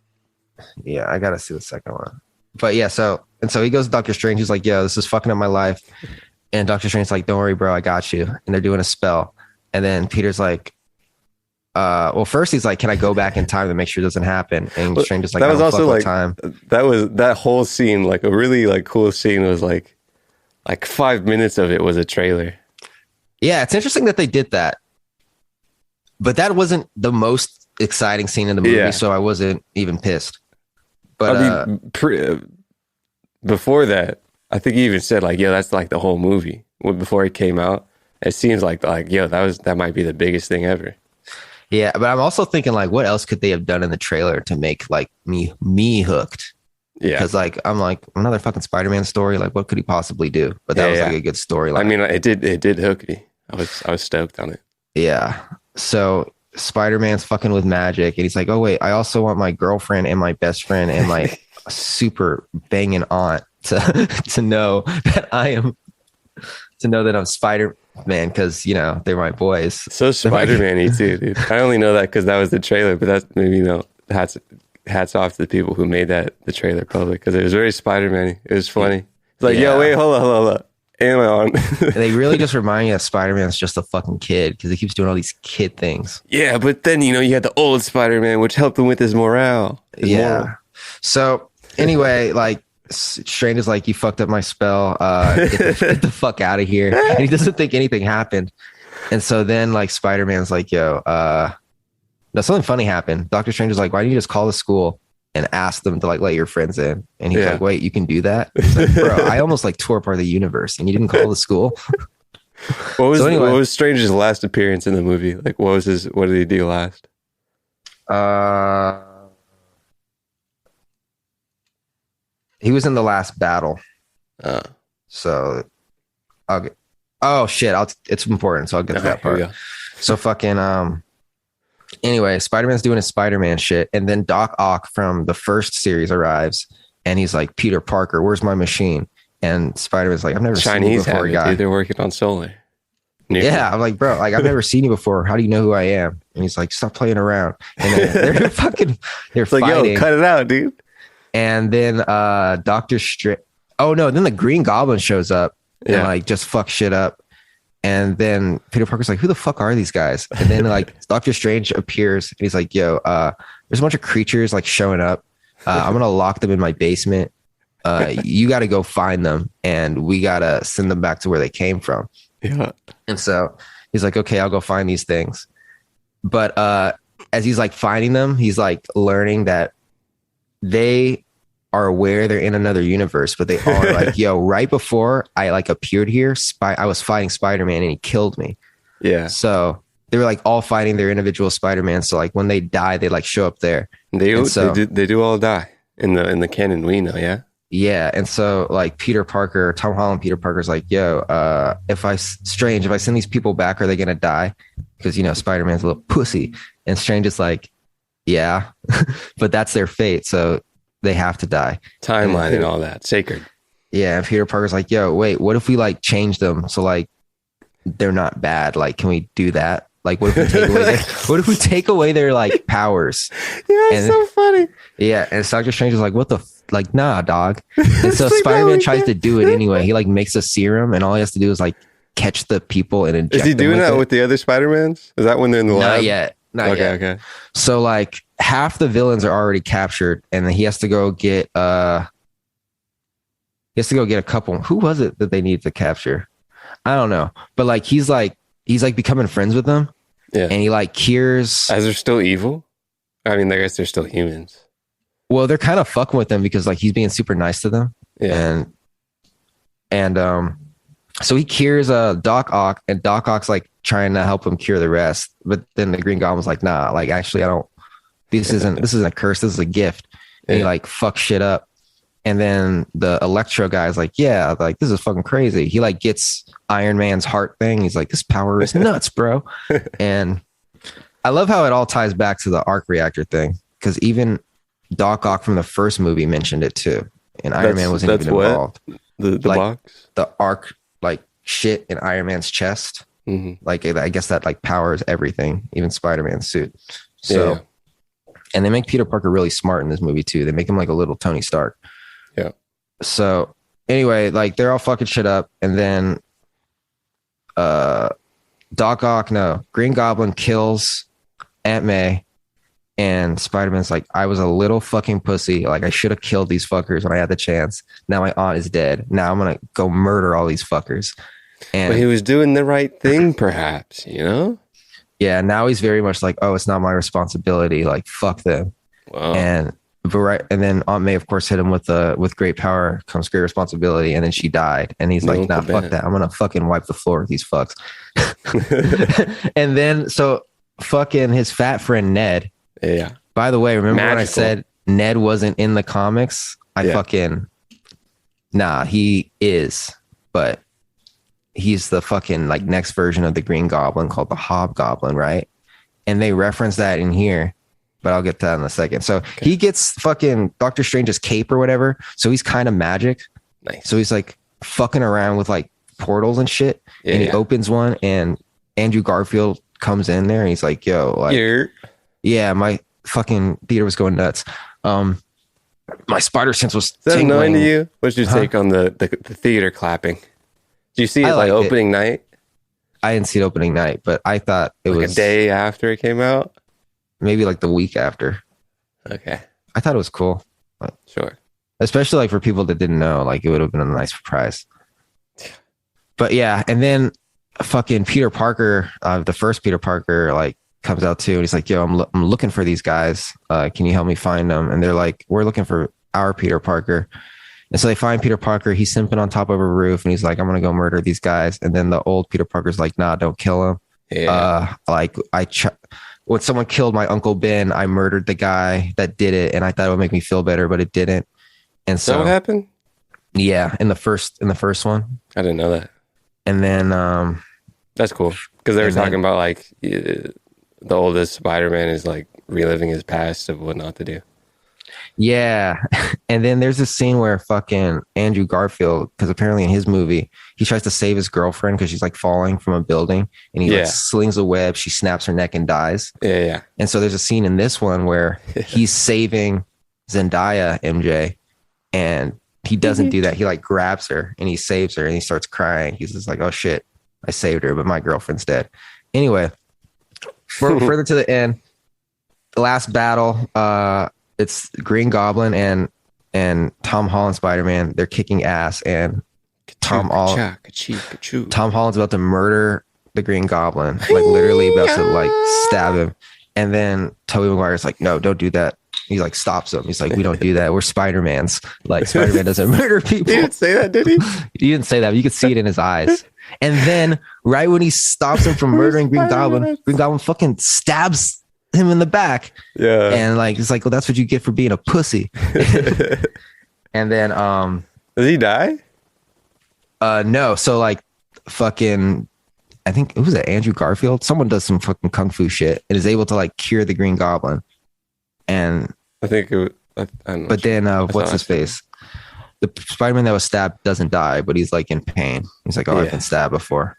S1: Yeah, I gotta see the second one. But yeah, so he goes to Doctor Strange. He's like, "Yo, this is fucking up my life." And Doctor Strange's like, "Don't worry, bro, I got you." And they're doing a spell. And then Peter's like, well, first he's like, "Can I go back in time to make sure it doesn't happen?" And Strange is like,
S2: that was also like
S1: time.
S2: That whole scene, like a really like cool scene, was like 5 minutes of it was a trailer.
S1: Yeah, it's interesting that they did that, but that wasn't the most exciting scene in the movie, so I wasn't even pissed. But
S2: I mean, before that, I think he even said like, "Yo, that's like the whole movie." Before it came out, it seems like yo, that might be the biggest thing ever.
S1: Yeah, but I'm also thinking like, what else could they have done in the trailer to make like me hooked? Yeah, because like I'm like another fucking Spider-Man story. Like, what could he possibly do? But that was like a good storyline.
S2: I mean, it did hook me. I was stoked on it.
S1: Yeah. So Spider-Man's fucking with magic, and he's like, "Oh wait, I also want my girlfriend and my best friend and my super banging aunt to know that I'm Spider-Man because they're my boys."
S2: So Spider-Man-y too, dude. I only know that because that was the trailer, but that's maybe hats off to the people who made the trailer public because it was very Spider-Man-y. It was funny. It's like, yo, wait, hold on. Am I on?
S1: They really just remind you that Spider-Man's just a fucking kid because he keeps doing all these kid things.
S2: Yeah, but then you had the old Spider-Man, which helped him with his morale. Moral.
S1: So anyway, like Strange is like, "You fucked up my spell. Get the fuck out of here." And he doesn't think anything happened. And so then like Spider-Man's like, "Yo, no, something funny happened." Doctor Strange is like, "Why don't you just call the school and ask them to like let your friends in?" And he's like, "Wait, you can do that?" He's like, "Bro, I almost like tore apart the universe and you didn't call the school."
S2: What was Strange's last appearance in the movie? Like, what did he do last?
S1: He was in the last battle. So I'll get. Oh shit! It's important, so I'll get to that part. So fucking Anyway, Spider-Man's doing his Spider-Man shit, and then Doc Ock from the first series arrives, and he's like, "Peter Parker, where's my machine?" And Spider-Man's like, "I've never seen you before, guy."
S2: They're working on Solar.
S1: Yeah, I'm like, "Bro, like I've never seen you before. How do you know who I am?" And he's like, "Stop playing around." And they're fighting.
S2: Like, "Yo, cut it out, dude."
S1: And then Doctor Strange. Oh no! Then the Green Goblin shows up and like just fuck shit up. And then Peter Parker's like, "Who the fuck are these guys?" And then like Doctor Strange appears and he's like, "Yo, there's a bunch of creatures like showing up. I'm gonna lock them in my basement. You got to go find them, and we gotta send them back to where they came from." Yeah. And so he's like, "Okay, I'll go find these things." But as he's like finding them, he's like learning that they are aware they're in another universe, but they are like, yo, right before I like appeared here, I was fighting Spider-Man and he killed me.
S2: Yeah.
S1: So they were like all fighting their individual Spider-Man. So like when they die, they like show up there.
S2: They do all die in the canon we know, yeah?
S1: Yeah. And so like Tom Holland, Peter Parker's like, yo, if I send these people back, are they going to die? Because, you know, Spider-Man's a little pussy. And Strange is like, yeah, but that's their fate. So they have to die.
S2: Timeline and all that. Sacred.
S1: Yeah. And Peter Parker's like, yo, wait, what if we like change them? So like, they're not bad. Like, can we do that? Like, what if we take away their like powers?
S2: Yeah, it's so funny.
S1: Yeah. And Doctor Strange is like, what the like, nah, dog. And so Spider-Man tries to do it anyway. He like makes a serum and all he has to do is like catch the people and inject them.
S2: Is he doing that with the other Spider-Mans? Is that when they're in the lab?
S1: Not yet.
S2: Okay.
S1: So like half the villains are already captured and then he has to go get a couple. Who was it that they need to capture? I don't know. But like he's becoming friends with them.
S2: Yeah.
S1: And he like cures.
S2: As they're still evil? I mean, I guess they're still humans.
S1: Well, they're kind of fucking with them because like he's being super nice to them.
S2: Yeah.
S1: And so he cures Doc Ock, and Doc Ock's like trying to help him cure the rest. But then the Green Goblin's like, nah, like actually this isn't a curse, this is a gift. And he like fucks shit up. And then the Electro guy's like, yeah, like this is fucking crazy. He like gets Iron Man's heart thing. He's like, this power is nuts, bro. And I love how it all ties back to the arc reactor thing. Because even Doc Ock from the first movie mentioned it too. And Iron Man wasn't even involved.
S2: The
S1: like,
S2: box?
S1: The arc like shit in Iron Man's chest. Mm-hmm. Like I guess that like powers everything, even Spider-Man's suit. So yeah. And they make Peter Parker really smart in this movie too. They make him like a little Tony Stark.
S2: Yeah.
S1: So anyway, like they're all fucking shit up, and then Green Goblin kills Aunt May, and Spider-Man's like, I was a little fucking pussy. Like I should have killed these fuckers when I had the chance. Now my aunt is dead. Now I'm gonna go murder all these fuckers. And
S2: but he was doing the right thing, perhaps, you know?
S1: Yeah, now he's very much like, oh, it's not my responsibility. Like, fuck them.
S2: Wow.
S1: And then Aunt May, of course, hit him with great power comes great responsibility. And then she died. And he's like, nah, fuck that. I'm going to fucking wipe the floor with these fucks. And then, so fucking his fat friend, Ned.
S2: Yeah.
S1: By the way, remember when I said Ned wasn't in the comics? He is. But he's the fucking like next version of the Green Goblin called the Hobgoblin, right? And they reference that in here, but I'll get to that in a second. So he gets fucking Doctor Strange's cape or whatever. So he's kind of magic.
S2: Nice.
S1: So he's like fucking around with like portals and shit. Yeah, and he opens one and Andrew Garfield comes in there and he's like, yo, like, yeah, my fucking theater was going nuts. My spider sense was
S2: tingling. Is that annoying to you? What's your take on the theater clapping? Do you see it like opening night?
S1: I didn't see it opening night, but I thought it was
S2: a day after it came out.
S1: Maybe like the week after.
S2: Okay.
S1: I thought it was cool.
S2: Sure.
S1: Especially like for people that didn't know, like it would have been a nice surprise. But yeah, and then fucking Peter Parker, the first Peter Parker, like comes out too, and he's like, "Yo, I'm looking for these guys. Can you help me find them?" And they're like, "We're looking for our Peter Parker." And so they find Peter Parker. He's simping on top of a roof, and he's like, "I'm gonna go murder these guys." And then the old Peter Parker's like, "Nah, don't kill him."
S2: Yeah.
S1: When someone killed my Uncle Ben, I murdered the guy that did it, and I thought it would make me feel better, but it didn't. And so
S2: what happened?
S1: Yeah, in the first one.
S2: I didn't know that.
S1: And then
S2: that's cool because they were talking about like the oldest Spider-Man is like reliving his past of what not to do.
S1: Yeah. And then there's this scene where fucking Andrew Garfield, because apparently in his movie, he tries to save his girlfriend because she's like falling from a building and he like slings a web. She snaps her neck and dies.
S2: Yeah.
S1: And so there's a scene in this one where he's saving Zendaya, MJ, and he doesn't do that. He like grabs her and he saves her and he starts crying. He's just like, oh shit, I saved her, but my girlfriend's dead. Anyway, further to the end, the last battle, it's Green Goblin and Tom Holland Spider-Man. They're kicking ass, and Tom Holland's about to murder the Green Goblin, like literally about to like stab him. And then Tobey Maguire's like, no, don't do that. He like stops him. He's like, we don't do that. We're Spider-Mans. Like Spider-Man doesn't murder people.
S2: He didn't say that, did he?
S1: He didn't say that, but you could see it in his eyes. And then right when he stops him from murdering Green Goblin fucking stabs him in the back.
S2: Yeah.
S1: And like, it's like, well, that's what you get for being a pussy. And then,
S2: does he die?
S1: no. So like fucking, I think it was Andrew Garfield. Someone does some fucking kung fu shit and is able to like cure the Green Goblin. And
S2: I think it was, I don't know.
S1: But then what's his face? The Spider-Man that was stabbed doesn't die, but he's like in pain. He's like, oh, I've been stabbed before.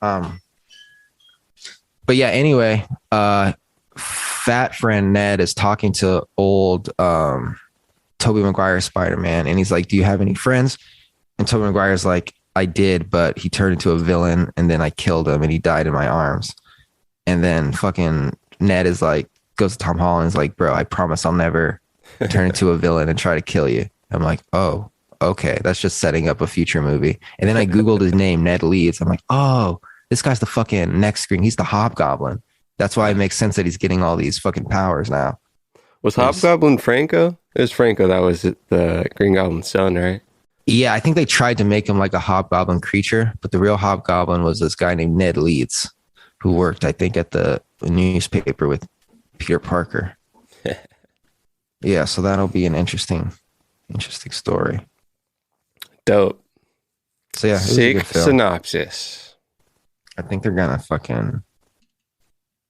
S1: But yeah, anyway, fat friend Ned is talking to old Tobey Maguire Spider-Man, and he's like, do you have any friends? And Tobey Maguire's like, I did, but he turned into a villain, and then I killed him, and he died in my arms. And then fucking Ned is like, goes to Tom Holland and is like, bro, I promise I'll never turn into a villain and try to kill you. I'm like, oh, okay, that's just setting up a future movie. And then I Googled his name, Ned Leeds. I'm like, oh, this guy's the fucking next screen. He's the Hobgoblin. That's why it makes sense that he's getting all these fucking powers now.
S2: Was Hobgoblin Franco? It was Franco that was the Green Goblin's son, right?
S1: Yeah, I think they tried to make him like a Hobgoblin creature, but the real Hobgoblin was this guy named Ned Leeds, who worked, I think, at the newspaper with Peter Parker. Yeah, so that'll be an interesting story.
S2: Dope.
S1: So yeah,
S2: sick synopsis.
S1: I think they're gonna fucking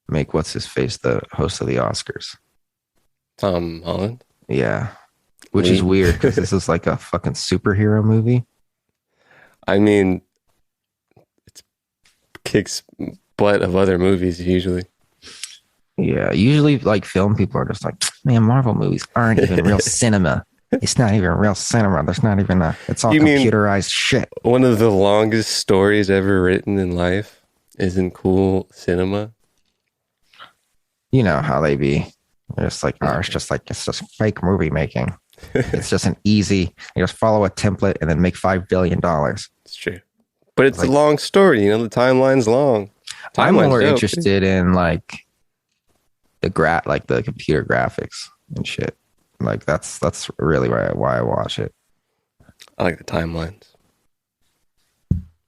S1: make what's his face the host of the Oscars.
S2: Tom Holland.
S1: Yeah, which is weird because this is like a fucking superhero movie.
S2: I mean, it kicks butt of other movies usually.
S1: Yeah, usually like film people are just like, man, Marvel movies aren't even real cinema. It's not even real cinema. There's not even it's all computerized shit.
S2: One of the longest stories ever written in life isn't cool cinema.
S1: You know how they be. They're just like, oh, it's just fake movie making. It's just an easy, you just follow a template and then make $5 billion.
S2: It's true. But it's like, a long story, you know, the timeline's long.
S1: I'm more interested in like the computer graphics and shit. Like that's really why I watch it.
S2: I like the timelines.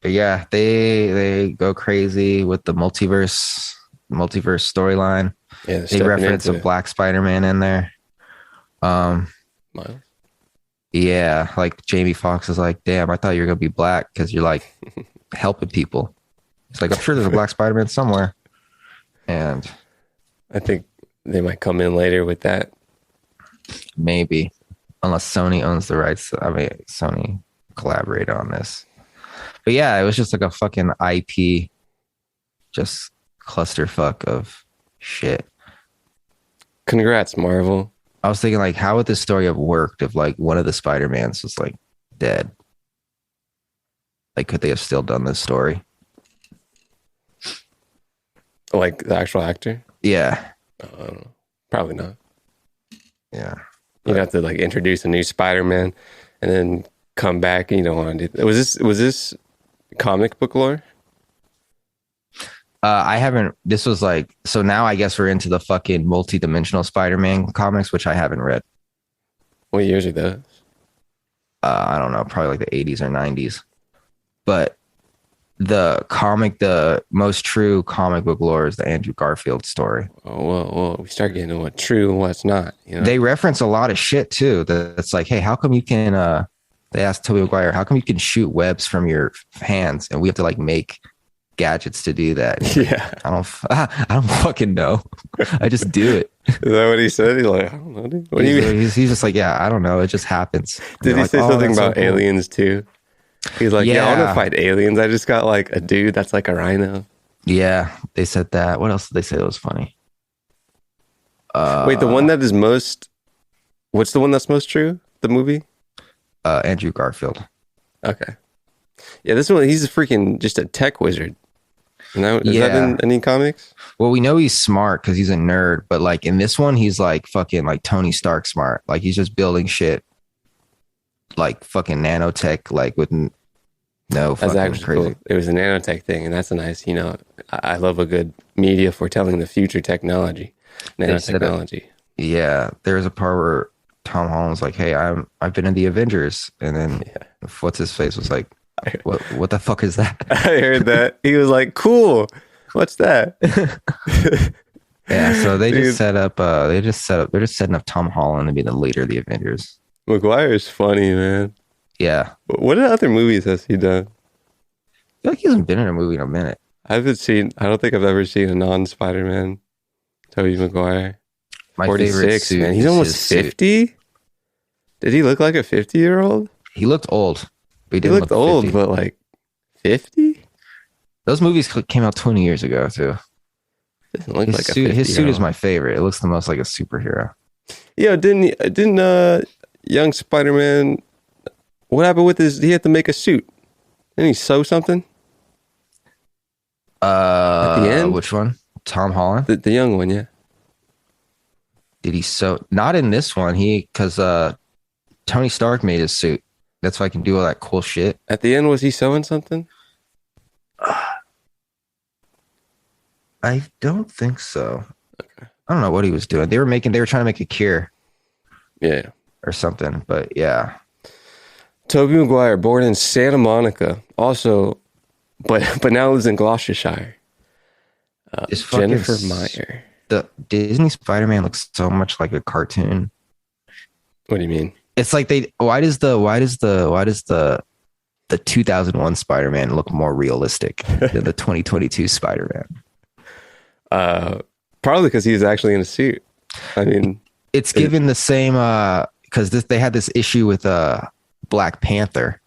S1: But yeah, they go crazy with the multiverse storyline. Yeah, they reference a black Spider-Man in there. Miles? Yeah, like Jamie Foxx is like, damn, I thought you were gonna be black because you're like helping people. It's like, I'm sure there's a black Spider-Man somewhere. And
S2: I think they might come in later with that.
S1: Maybe. Unless Sony owns the rights. I mean, Sony collaborated on this. But yeah, it was just like a fucking IP, just clusterfuck of shit.
S2: Congrats, Marvel.
S1: I was thinking, like, how would this story have worked if, like, one of the Spider-Mans was, like, dead? Like, could they have still done this story?
S2: Like the actual actor?
S1: Yeah.
S2: I don't know. Probably not.
S1: Yeah.
S2: You'd have to like introduce a new Spider-Man and then come back and you don't want to do that. Was this comic book lore?
S1: I haven't. This was like, so now I guess we're into the fucking multi-dimensional Spider-Man comics, which I haven't read.
S2: What years are those?
S1: I don't know, probably like the 80s or 90s. But the most true comic book lore is the Andrew Garfield story.
S2: Oh, well, we start getting to what's true and what's not. You know?
S1: They reference a lot of shit too. That's like, hey, how come you can? They asked Tobey Maguire, how come you can shoot webs from your hands, and we have to like make gadgets to do that?
S2: Yeah,
S1: I don't fucking know. I just do it.
S2: Is that what he said? He's like, I don't know, dude. What do you mean?
S1: He's just like, yeah, I don't know. It just happens.
S2: Did he say something about aliens too? He's like, yeah, I want to fight aliens. I just got like a dude that's like a rhino.
S1: Yeah, they said that. What else did they say that was funny?
S2: Wait, the one that is most... What's the one that's most true? The movie?
S1: Andrew Garfield.
S2: Okay. Yeah, this one, he's just a tech wizard. Is that in any comics?
S1: Well, we know he's smart because he's a nerd, but like in this one, he's like fucking like Tony Stark smart. Like he's just building shit like fucking nanotech, like with no
S2: that's
S1: fucking
S2: actually
S1: crazy.
S2: Cool. It was a nanotech thing, and that's a nice, I love a good media foretelling the future technology. nanotechnology.
S1: Yeah, there's a part where Tom Holland's like, "Hey, I've been in the Avengers," and then what's his face was like, "What the fuck is that?"
S2: I heard that. He was like, "Cool, what's that?"
S1: Yeah, so they're just setting up Tom Holland to be the leader of the Avengers.
S2: McGuire's funny, man.
S1: Yeah,
S2: What other movies has he done?
S1: I feel like he hasn't been in a movie in a minute.
S2: I don't think I've ever seen a non-Spider-Man Tobey Maguire.
S1: My
S2: 46,
S1: favorite suit
S2: man. He's
S1: is
S2: almost
S1: his suit.
S2: 50? Did he look like a 50-year-old?
S1: He looked old. But
S2: He
S1: didn't
S2: looked
S1: look
S2: old,
S1: 50.
S2: but like 50?
S1: Those movies came out 20 years ago too.
S2: Doesn't look
S1: His
S2: like
S1: suit,
S2: a 50-year-old.
S1: his suit is my favorite. It looks the most like a superhero.
S2: Yeah, didn't young Spider-Man, what happened with he had to make a suit? Didn't he sew something? At the end?
S1: Which one? Tom Holland?
S2: The young one, yeah.
S1: Did he sew? Not in this one. Because Tony Stark made his suit. That's why I can do all that cool shit.
S2: At the end, was he sewing something?
S1: I don't think so. Okay. I don't know what he was doing. They were trying to make a cure.
S2: Yeah.
S1: Or something, but yeah.
S2: Tobey Maguire, born in Santa Monica, also, but now lives in Gloucestershire. Jennifer Meyer.
S1: The Disney Spider-Man looks so much like a cartoon.
S2: What do you mean?
S1: It's like why does the 2001 Spider-Man look more realistic than the 2022 Spider-Man?
S2: Probably because he's actually in a suit. I mean,
S1: it's given the same because they had this issue with Black Panther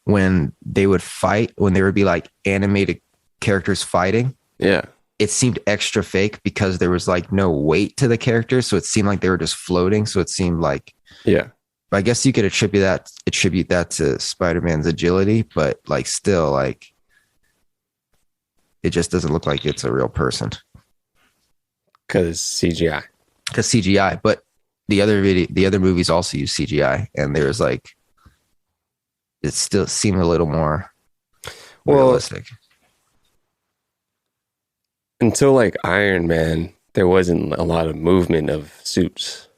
S1: when they would fight, when there would be like animated characters fighting.
S2: Yeah.
S1: It seemed extra fake because there was like no weight to the characters, so it seemed like they were just floating. So it seemed like,
S2: yeah.
S1: I guess you could attribute that to Spider-Man's agility, but like still, like it just doesn't look like it's a real person
S2: because CGI.
S1: But the other movies also use CGI, and there's like it still seemed a little more realistic.
S2: Until like Iron Man, there wasn't a lot of movement of suits.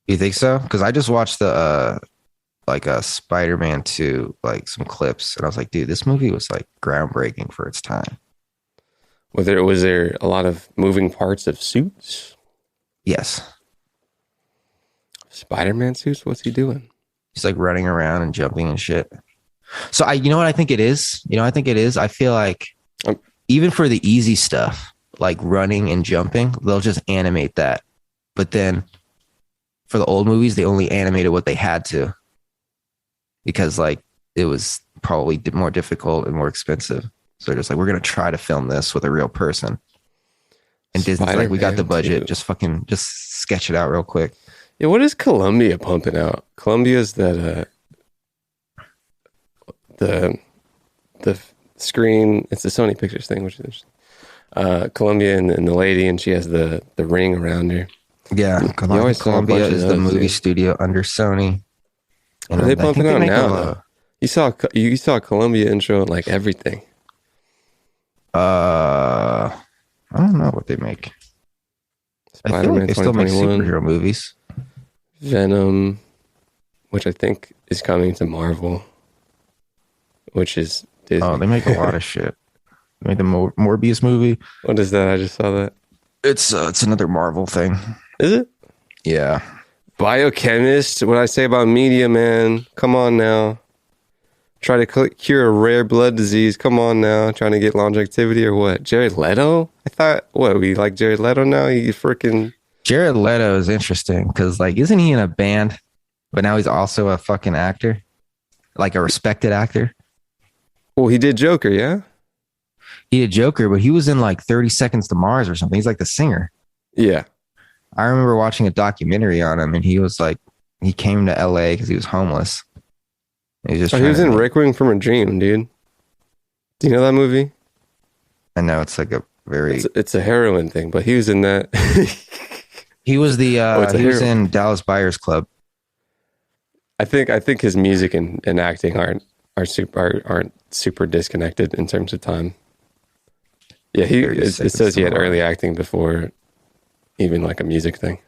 S1: You think so? Because I just watched the Spider-Man 2, like some clips, and I was like, dude, this movie was like groundbreaking for its time.
S2: Was there a lot of moving parts of suits?
S1: Yes.
S2: Spider-Man suits? What's he doing?
S1: He's like running around and jumping and shit. So you know what I think it is? I feel like even for the easy stuff, like running and jumping, they'll just animate that. But then for the old movies, they only animated what they had to because like it was probably more difficult and more expensive. So they're just like, we're going to try to film this with a real person. And Disney's like, we got the budget. Just sketch it out real quick.
S2: Yeah, what is Columbia pumping out? Columbia's that the screen. It's the Sony Pictures thing, which is Columbia and the lady, and she has the ring around her.
S1: Yeah, Columbia is the movie studio under Sony.
S2: And are they pumping out now? You saw Columbia intro and like everything.
S1: I don't know what they make. I feel like they still make superhero movies.
S2: Venom, which I think is coming to Marvel, which is Disney.
S1: Oh, they make a lot of shit. They made the Morbius movie.
S2: What is that? I just saw that.
S1: It's another Marvel thing.
S2: Is it?
S1: Yeah.
S2: Biochemist. What I say about media, man. Come on now. Try to cure a rare blood disease. Come on now. Trying to get longevity or what? Jared Leto? I thought, we like Jared Leto now? He freaking...
S1: Jared Leto is interesting because, like, isn't he in a band? But now he's also a fucking actor? Like a respected actor?
S2: Well, he did Joker, yeah?
S1: He did Joker, but he was in like 30 Seconds to Mars or something. He's like the singer.
S2: Yeah.
S1: I remember watching a documentary on him, and he was like, he came to LA because he was homeless. He was
S2: in Requiem from a Dream, dude. Do you know that movie?
S1: I know it's like a very...
S2: It's a heroin thing, but he was in that.
S1: He was he was in Dallas Buyers Club.
S2: I think his music and acting aren't super disconnected in terms of time. Yeah, it
S1: 30
S2: says
S1: Seconds
S2: he
S1: to
S2: had
S1: Mars.
S2: early acting before even like a music thing.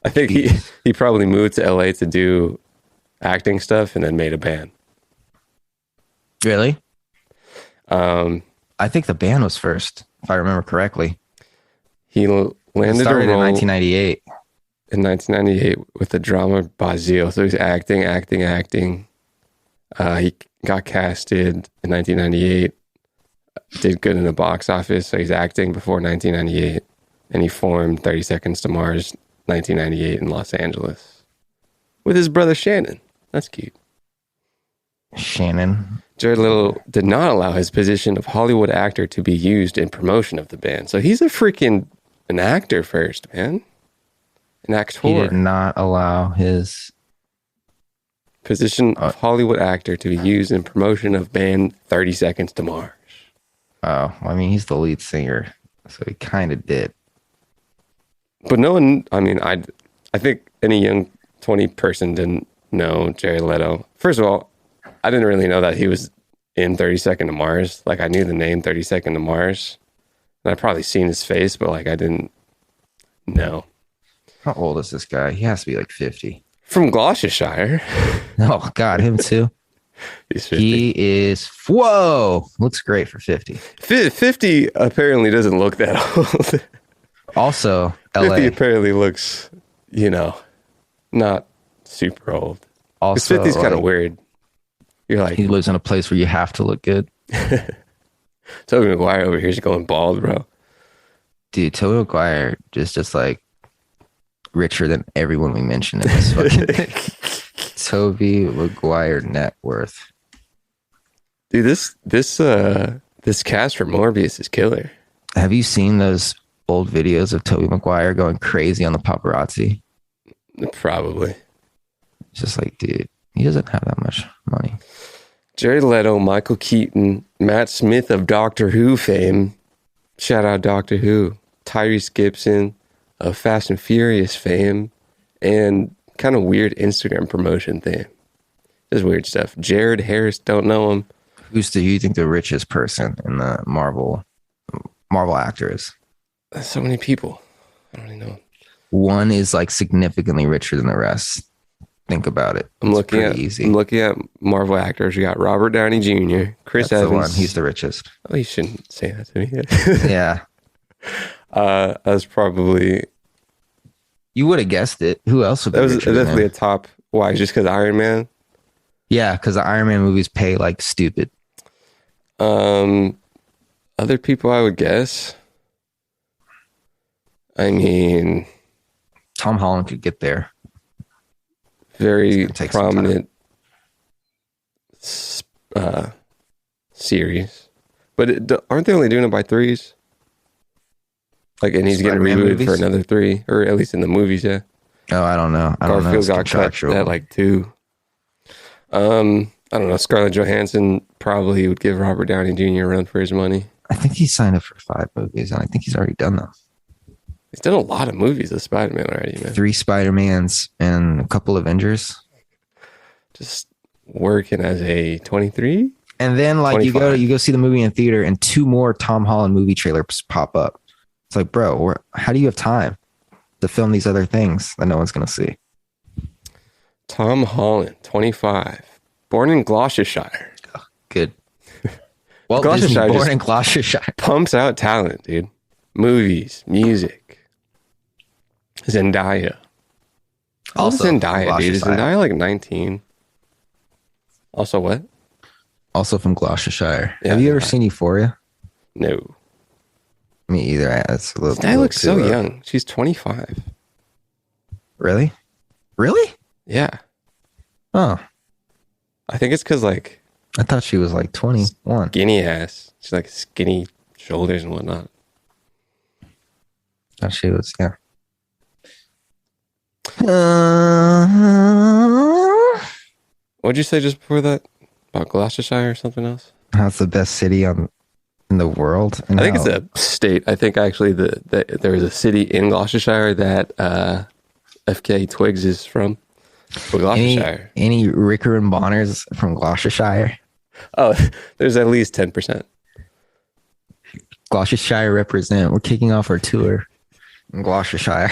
S2: I think he probably moved to LA to do acting stuff and then made a band.
S1: Really?
S2: Um,
S1: I think the band was first, if I remember correctly.
S2: he
S1: It
S2: landed a
S1: started in
S2: role
S1: 1998.
S2: in 1998 with the drama Bazil. So he's acting. He got casted in 1998, did good in the box office. So he's acting before 1998, and he formed 30 Seconds to Mars 1998 in Los Angeles with his brother Shannon. That's cute.
S1: Shannon.
S2: Jared Leto did not allow his position of Hollywood actor to be used in promotion of the band. So he's an actor first, man. An actor.
S1: He did not allow his
S2: position of Hollywood actor to be used in promotion of band 30 Seconds to Mars.
S1: Oh, I mean, he's the lead singer, so he kind of did.
S2: But no one, I mean, I think any young 20 person didn't know Jared Leto. First of all, I didn't really know that he was in 30 Seconds to Mars. Like, I knew the name 30 Seconds to Mars, and I'd probably seen his face, but like, I didn't know.
S1: How old is this guy? He has to be like 50.
S2: From Gloucestershire.
S1: Oh, God, him too.
S2: He's 50.
S1: He is, whoa, looks great for 50.
S2: 50 apparently doesn't look that old.
S1: Also,
S2: 50
S1: LA.
S2: apparently looks, not super old.
S1: Also,
S2: 50's kind of weird. You're like,
S1: he lives in a place where you have to look good.
S2: Tobey Maguire over here is going bald, bro.
S1: Dude, Tobey Maguire is just like richer than everyone we mentioned in this fucking thing. Tobey Maguire net worth.
S2: Dude, this cast for Morbius is killer.
S1: Have you seen those old videos of Tobey Maguire going crazy on the paparazzi?
S2: Probably.
S1: It's just like, dude, he doesn't have that much money.
S2: Jared Leto, Michael Keaton, Matt Smith of Doctor Who fame. Shout out Doctor Who. Tyrese Gibson of Fast and Furious fame. And kind of weird Instagram promotion thing. Just weird stuff. Jared Harris, don't know him.
S1: Who's do you think the richest person in the Marvel actor is?
S2: So many people. I don't even know.
S1: One is like significantly richer than the rest. Think about it.
S2: I'm looking at Marvel actors. You got Robert Downey Jr., Chris
S1: That's
S2: Evans.
S1: the one. He's the richest.
S2: Oh, you shouldn't say that to me.
S1: Yeah.
S2: That's probably.
S1: You would have guessed it. Who else would be
S2: That was
S1: richer than
S2: definitely
S1: him?
S2: a top. Why? Just because Iron Man?
S1: Yeah, because the Iron Man movies pay like stupid.
S2: Other people I would guess. I mean,
S1: Tom Holland could get there.
S2: very
S1: Take some
S2: prominent series, but aren't they only doing it by threes? Like, and he's
S1: Spider-Man
S2: getting rebooted
S1: movies?
S2: for another 3, or at least in the movies. Yeah,
S1: Oh, I don't know. I don't know.
S2: Garfield
S1: It's
S2: got cut
S1: contractual.
S2: at like 2. I don't know. Scarlett Johansson probably would give Robert Downey Jr. a run for his money.
S1: I think he signed up for 5 movies, and I think he's already done them.
S2: He's done a lot of movies with Spider-Man already, man.
S1: 3 Spider-Mans and a couple Avengers.
S2: Just working as a 23.
S1: And then like
S2: 25.
S1: you go see the movie in theater, and 2 more Tom Holland movie trailers pop up. It's like, bro, how do you have time to film these other things that no one's gonna see?
S2: Tom Holland, 25, born in Gloucestershire.
S1: Good. Walt
S2: Gloucestershire
S1: Disney, born
S2: just-
S1: in Gloucestershire.
S2: Pumps out talent, dude. Movies, music. Zendaya.
S1: Also,
S2: Zendaya, dude. Is
S1: Gloucestershire.
S2: Zendaya like 19? Also what?
S1: Also from Gloucestershire.
S2: Yeah,
S1: Have you ever
S2: yeah.
S1: seen Euphoria?
S2: No.
S1: Me either. That's a little.
S2: Zendaya looks so
S1: too,
S2: young. She's 25.
S1: Really? Really?
S2: Yeah.
S1: Oh,
S2: I think it's because like
S1: I thought she was like 21.
S2: skinny ass. She's like skinny shoulders and whatnot.
S1: Thought she was, yeah.
S2: What'd you say just before that? About Gloucestershire or something else?
S1: How's the best city in the world?
S2: I think it's a state. I think actually there is a city in Gloucestershire that FK Twigs is from. But Gloucestershire.
S1: Any Ricker and Bonners from Gloucestershire?
S2: Oh, there's at least 10%.
S1: Gloucestershire represent. We're kicking off our tour in Gloucestershire.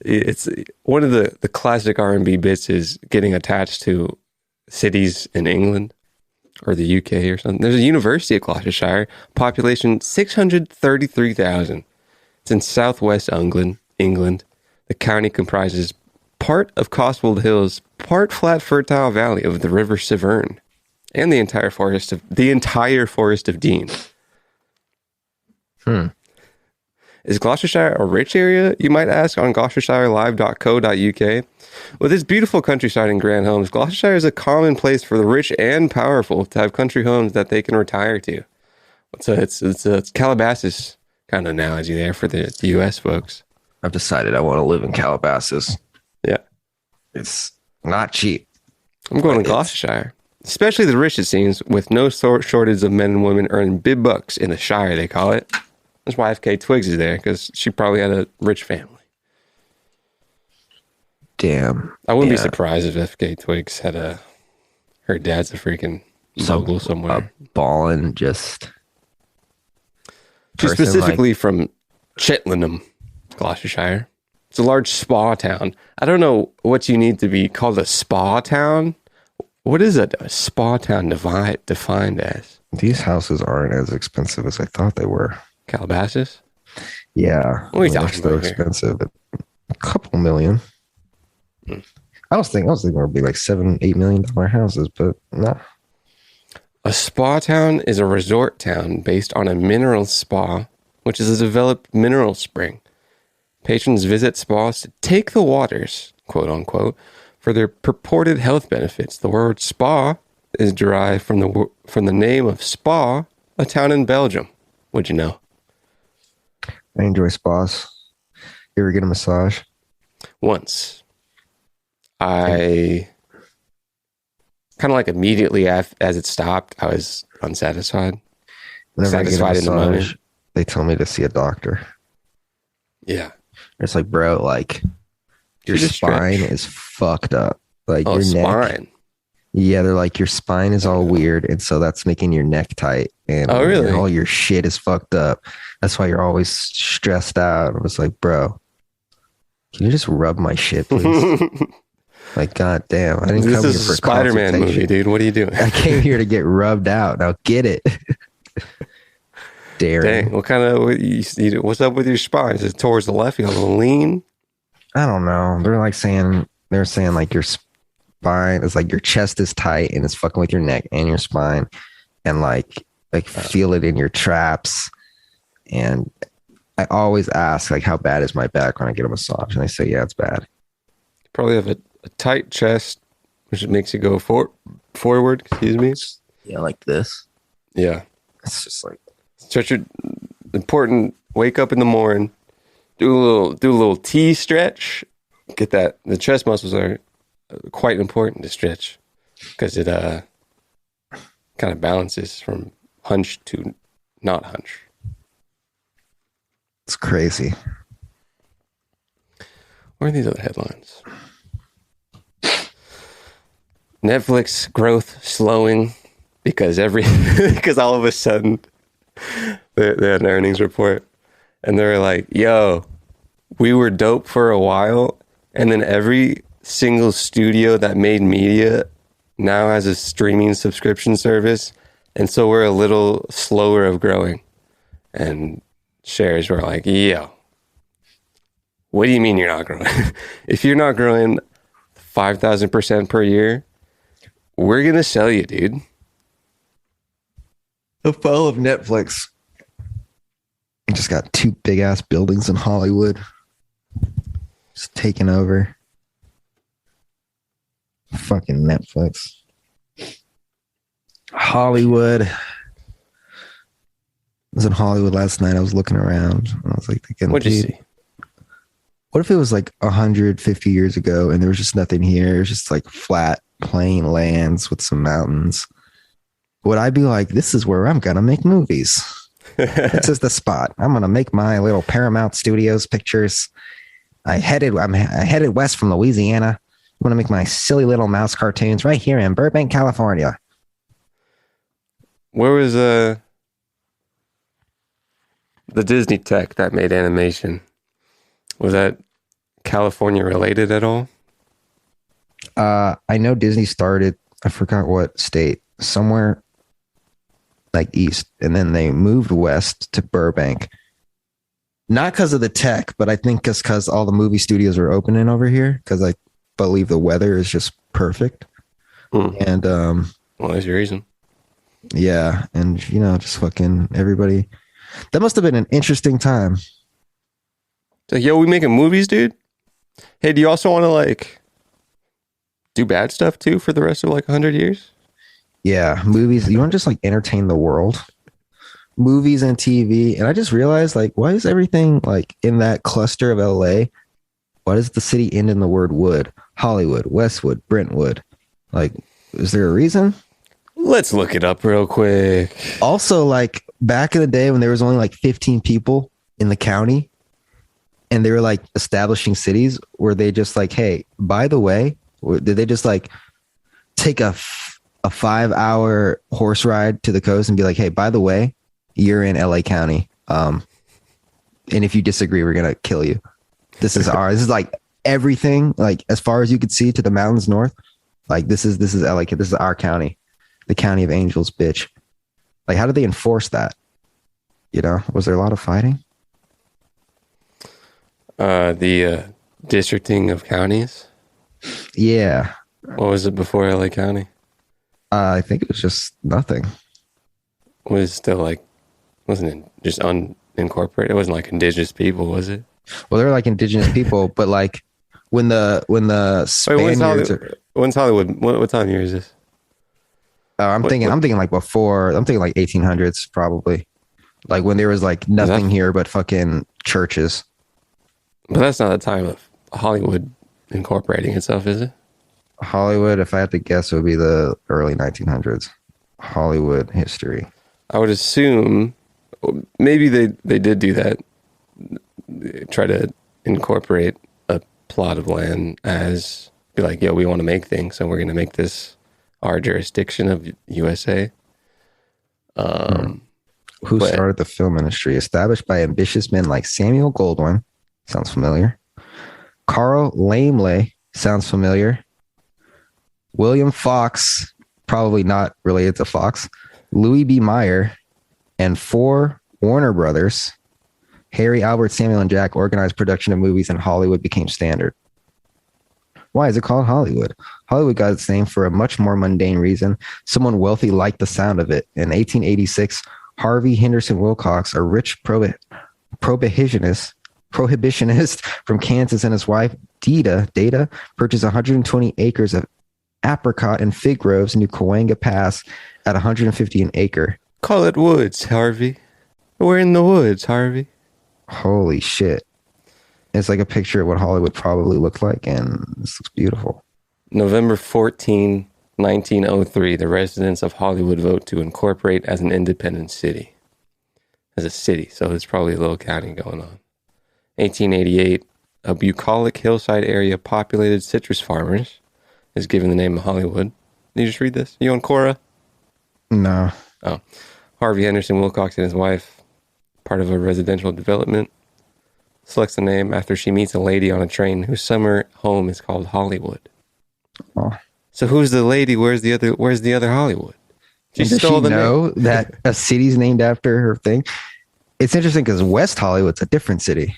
S2: It's one of the classic R&B bits is getting attached to cities in England or the UK or something. There's a university at Gloucestershire, population 633,000. It's in southwest England. The county comprises part of Cotswold Hills, part flat fertile valley of the River Severn, and the entire forest of Dean. Is Gloucestershire a rich area, you might ask, on gloucestershirelive.co.uk? With its beautiful countryside and grand homes, Gloucestershire is a common place for the rich and powerful to have country homes that they can retire to. So it's Calabasas kind of analogy there for the US folks.
S1: I've decided I want to live in Calabasas.
S2: Yeah.
S1: It's not cheap.
S2: I'm going to Gloucestershire. Especially the rich, it seems, with no shortage of men and women earning big bucks in the Shire, they call it. That's why FK Twigs is there, because she probably had a rich family.
S1: Damn.
S2: I wouldn't be surprised if FK Twigs had her dad's a freaking mogul somewhere.
S1: Ballin' just...
S2: She's specifically from Cheltenham, Gloucestershire. It's a large spa town. I don't know what you need to be called a spa town. What is a spa town defined as?
S1: These houses aren't as expensive as I thought they were.
S2: Calabasas?
S1: Yeah.
S2: What are you talking
S1: they're
S2: about here?
S1: expensive. A couple million. I was thinking it would be like $7-8 million houses, but no.
S2: A spa town is a resort town based on a mineral spa, which is a developed mineral spring. Patrons visit spas to take the waters, quote unquote, for their purported health benefits. The word spa is derived from the name of Spa, a town in Belgium. Would you know?
S1: I enjoy spas. You ever get a massage?
S2: Once. I kind of like immediately as it stopped, I was unsatisfied.
S1: Whenever
S2: Satisfied
S1: I get
S2: in
S1: a
S2: the
S1: massage,
S2: moment.
S1: they tell me to see a doctor.
S2: Yeah.
S1: It's like, bro, like your
S2: Should
S1: spine
S2: stretch.
S1: is fucked up. Like
S2: Oh,
S1: your
S2: spine.
S1: neck. Yeah, they're like your spine is all weird, and so that's making your neck tight, and
S2: Oh, really?
S1: all your shit is fucked up. That's why you're always stressed out. I was like, bro, can you just rub my shit, please? Like, god damn, I didn't
S2: This
S1: come here
S2: is
S1: for
S2: a Spiderman movie,
S1: consultation.
S2: dude. What are you doing?
S1: I came here to get rubbed out. Now get it. Daring.
S2: Dang, what kind of what's up with your spine? Is it towards the left? You got a little lean?
S1: I don't know. They're saying like your spine is like your chest is tight and it's fucking with your neck and your spine, and like feel it in your traps. And I always ask like, how bad is my back when I get a massage? And they say, yeah, it's bad.
S2: Probably have a tight chest, which makes you go forward. Excuse me.
S1: Yeah, like this.
S2: Yeah.
S1: It's just like
S2: Stretch your important. Wake up in the morning, do a little T stretch. Get that. The chest muscles are quite important to stretch because it kind of balances from hunch to not hunch.
S1: it's crazy.
S2: What are these other headlines? Netflix growth slowing because all of a sudden they had an earnings report and they were like, yo, we were dope for a while, and then every single studio that made media now has a streaming subscription service, and so we're a little slower of growing. And shares were like, yo, what do you mean you're not growing? If you're not growing 5,000% per year, we're gonna sell you, dude.
S1: The fall of Netflix. Just got two big ass buildings in Hollywood. Just taking over. Fucking Netflix. Hollywood. I was in Hollywood last night. I was looking around and I was like thinking,
S2: What'd you
S1: dude,
S2: see?
S1: what if it was like 150 years ago and there was just nothing here? It was just like flat, plain lands with some mountains. Would I be like, this is where I'm gonna make movies? This is the spot. I'm gonna make my little Paramount Studios pictures. I'm headed west from Louisiana. I'm gonna make my silly little mouse cartoons right here in Burbank, California.
S2: Where was The Disney tech that made animation, was that California related at all?
S1: I know Disney started, I forgot what state, somewhere like east, and then they moved west to Burbank. Not because of the tech, but I think because all the movie studios are opening over here, because I believe the weather is just perfect. And
S2: well, there's your reason.
S1: yeah, and just fucking everybody. That must have been an interesting time.
S2: It's like, yo, we making movies, dude. Hey, do you also want to like do bad stuff too for the rest of like 100 years?
S1: Yeah, movies. You want to just like entertain the world, movies and TV. And I just realized, like, why is everything like in that cluster of LA? Why does the city end in the word wood? Hollywood, Westwood, Brentwood. Like, is there a reason?
S2: Let's look it up real quick.
S1: Also, like back in the day when there was only like 15 people in the county and they were like establishing cities, were they just like, hey, by the way, did they just like take a 5-hour horse ride to the coast and be like, hey, by the way, you're in LA County. And if you disagree, we're going to kill you. This is like everything, like as far as you could see to the mountains north. Like this is LA. This is our county, the county of angels, bitch. Like, how did they enforce that? Was there a lot of fighting?
S2: The districting of counties.
S1: Yeah.
S2: What was it before LA County?
S1: I think it was just nothing.
S2: It was still like, wasn't it just unincorporated? It wasn't like indigenous people, was it?
S1: Well, they're like indigenous people, but like when the Spaniards.
S2: When's Hollywood? What time of year is this?
S1: I'm thinking like before. I'm thinking like 1800s probably, like when there was like nothing here but fucking churches.
S2: But that's not the time of Hollywood incorporating itself, is it?
S1: Hollywood, if I had to guess, it would be the early 1900s. Hollywood history.
S2: I would assume maybe they did do that. Try to incorporate a plot of land as be like, yo, we want to make things, so we're going to make this our jurisdiction of USA.
S1: Who started the film industry? Established by ambitious men like Samuel Goldwyn. Sounds familiar. Carl Laemmle. Sounds familiar. William Fox. Probably not related to Fox. Louis B. Mayer. And 4 Warner Brothers. Harry, Albert, Samuel, and Jack organized production of movies, and Hollywood became standard. Why is it called Hollywood? Hollywood got its name for a much more mundane reason. Someone wealthy liked the sound of it. In 1886, Harvey Henderson Wilcox, a rich prohibitionist from Kansas, and his wife, Data, purchased 120 acres of apricot and fig groves near Cahuenga Pass at 150 an acre.
S2: Call it woods, Harvey. We're in the woods, Harvey.
S1: Holy shit. It's like a picture of what Hollywood probably looked like, and this looks beautiful.
S2: November 14, 1903, the residents of Hollywood vote to incorporate as an independent city. As a city, so there's probably a little county going on. 1888, a bucolic hillside area populated citrus farmers is given the name of Hollywood. Did you just read this? You on Quora?
S1: No.
S2: Oh. Harvey Henderson Wilcox and his wife, part of a residential development, selects the name after she meets a lady on a train whose summer home is called Hollywood.
S1: Oh.
S2: So who's the lady? Where's the other Hollywood?
S1: Does she know that a city's named after her thing? It's interesting because West Hollywood's a different city.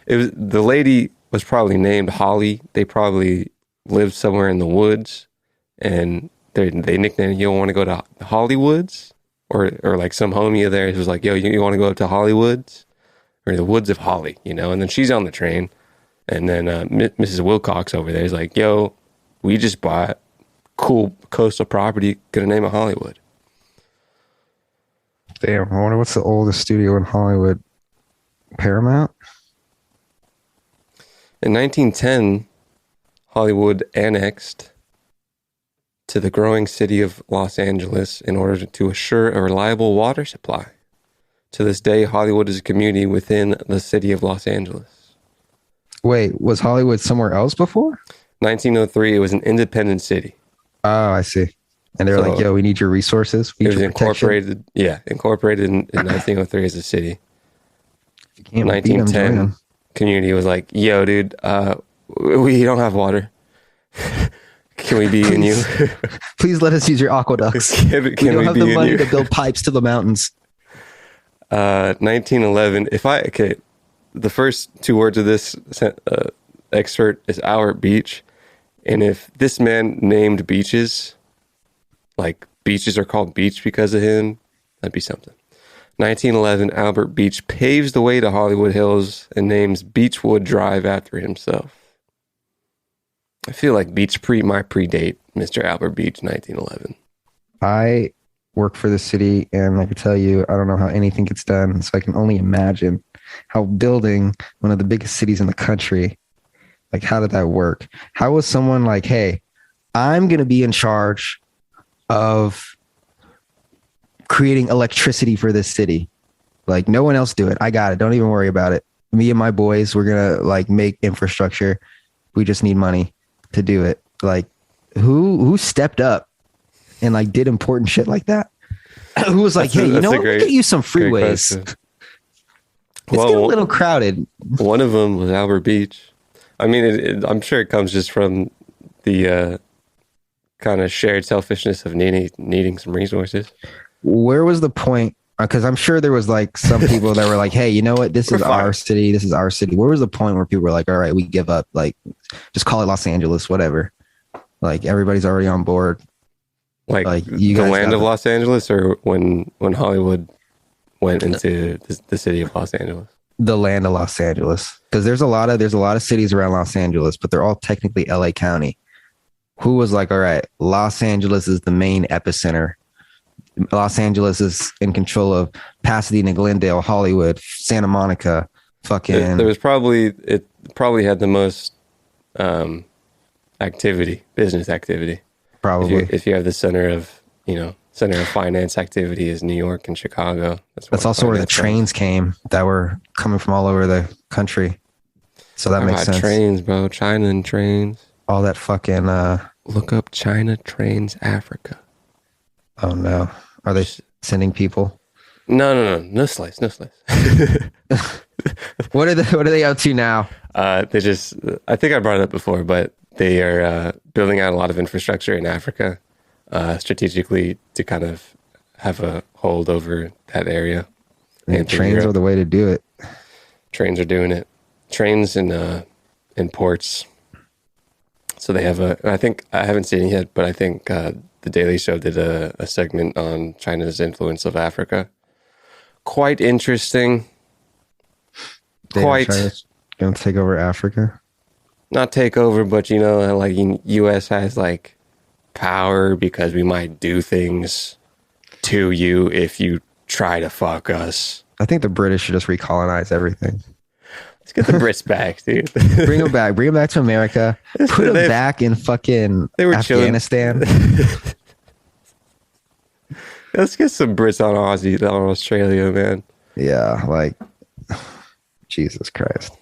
S2: The lady was probably named Holly. They probably lived somewhere in the woods, and they nicknamed, you don't want to go to Hollywoods? Or like some homie of theirs was like, yo, you want to go up to Hollywoods? Or the woods of Holly, and then she's on the train. And then Mrs. Wilcox over there is like, yo, we just bought cool coastal property, gonna name it Hollywood.
S1: Damn, I wonder what's the oldest studio in Hollywood? Paramount?
S2: In 1910, Hollywood annexed to the growing city of Los Angeles in order to assure a reliable water supply. To this day, Hollywood is a community within the city of Los Angeles.
S1: Wait, was Hollywood somewhere else before?
S2: 1903, it was an independent city.
S1: Oh, I see. And they're like, yo, we need your resources.
S2: It was incorporated, incorporated in 1903 as a city.
S1: You can't beat 'em, join
S2: 1910
S1: 'em.
S2: community was like, yo, dude, we don't have water. Can we be in you?
S1: Please let us use your aqueducts.
S2: Can
S1: We don't have
S2: be
S1: the
S2: in
S1: money
S2: you?
S1: to build pipes to the mountains.
S2: 1911. The first two words of this excerpt is Albert Beach. And if this man named beaches, like beaches are called beach because of him, that'd be something. 1911, Albert Beach paves the way to Hollywood Hills and names Beechwood Drive after himself. I feel like might predate Mr. Albert Beach, 1911.
S1: I work for the city, and I can tell you, I don't know how anything gets done. So I can only imagine how building one of the biggest cities in the country, like, how did that work? How was someone like, hey, I'm going to be in charge of creating electricity for this city. Like, no one else do it. I got it. Don't even worry about it. Me and my boys, we're going to like make infrastructure. We just need money to do it. Like, who stepped up and like did important shit like that? Who was like, hey, you know what? We could use some freeways. It's getting a little crowded.
S2: One of them was Albert Beach. I mean, I'm sure it comes just from the kind of shared selfishness of needing some resources.
S1: Where was the point? Because I'm sure there was like some people that were like, hey, you know what? This is our city. This is our city. Where was the point where people were like, all right, we give up. Like, just call it Los Angeles, whatever. Like, everybody's already on board.
S2: Like
S1: you
S2: the
S1: guys
S2: land of Los Angeles, or when Hollywood went into the city of Los Angeles?
S1: The land of Los Angeles. Because there's a lot of cities around Los Angeles, but they're all technically LA County. Who was like, all right, Los Angeles is the main epicenter. Los Angeles is in control of Pasadena, Glendale, Hollywood, Santa Monica, fucking.
S2: It probably had the most business activity.
S1: Probably.
S2: If you have the center of finance activity is New York and Chicago.
S1: That's also where the trains came that were coming from all over the country. So that makes sense.
S2: Trains, bro. China and trains.
S1: All that fucking.
S2: Look up China trains Africa.
S1: Oh no. Are they sending people?
S2: No slice.
S1: What are they up to now?
S2: I think I brought it up before, but they are building out a lot of infrastructure in Africa, strategically to kind of have a hold over that area.
S1: And trains are the way to do it.
S2: Trains are doing it. Trains in ports. So they have I think, I haven't seen it yet, but I think the Daily Show did a segment on China's influence of Africa. Quite interesting.
S1: China's gonna take over Africa.
S2: Not take over, but like U.S. has like power because we might do things to you if you try to fuck us.
S1: I think the British should just recolonize everything.
S2: Let's get the Brits back, dude.
S1: Bring them back to America. Put them back in fucking Afghanistan.
S2: Let's get some Brits on Australia, man.
S1: Yeah, like Jesus Christ.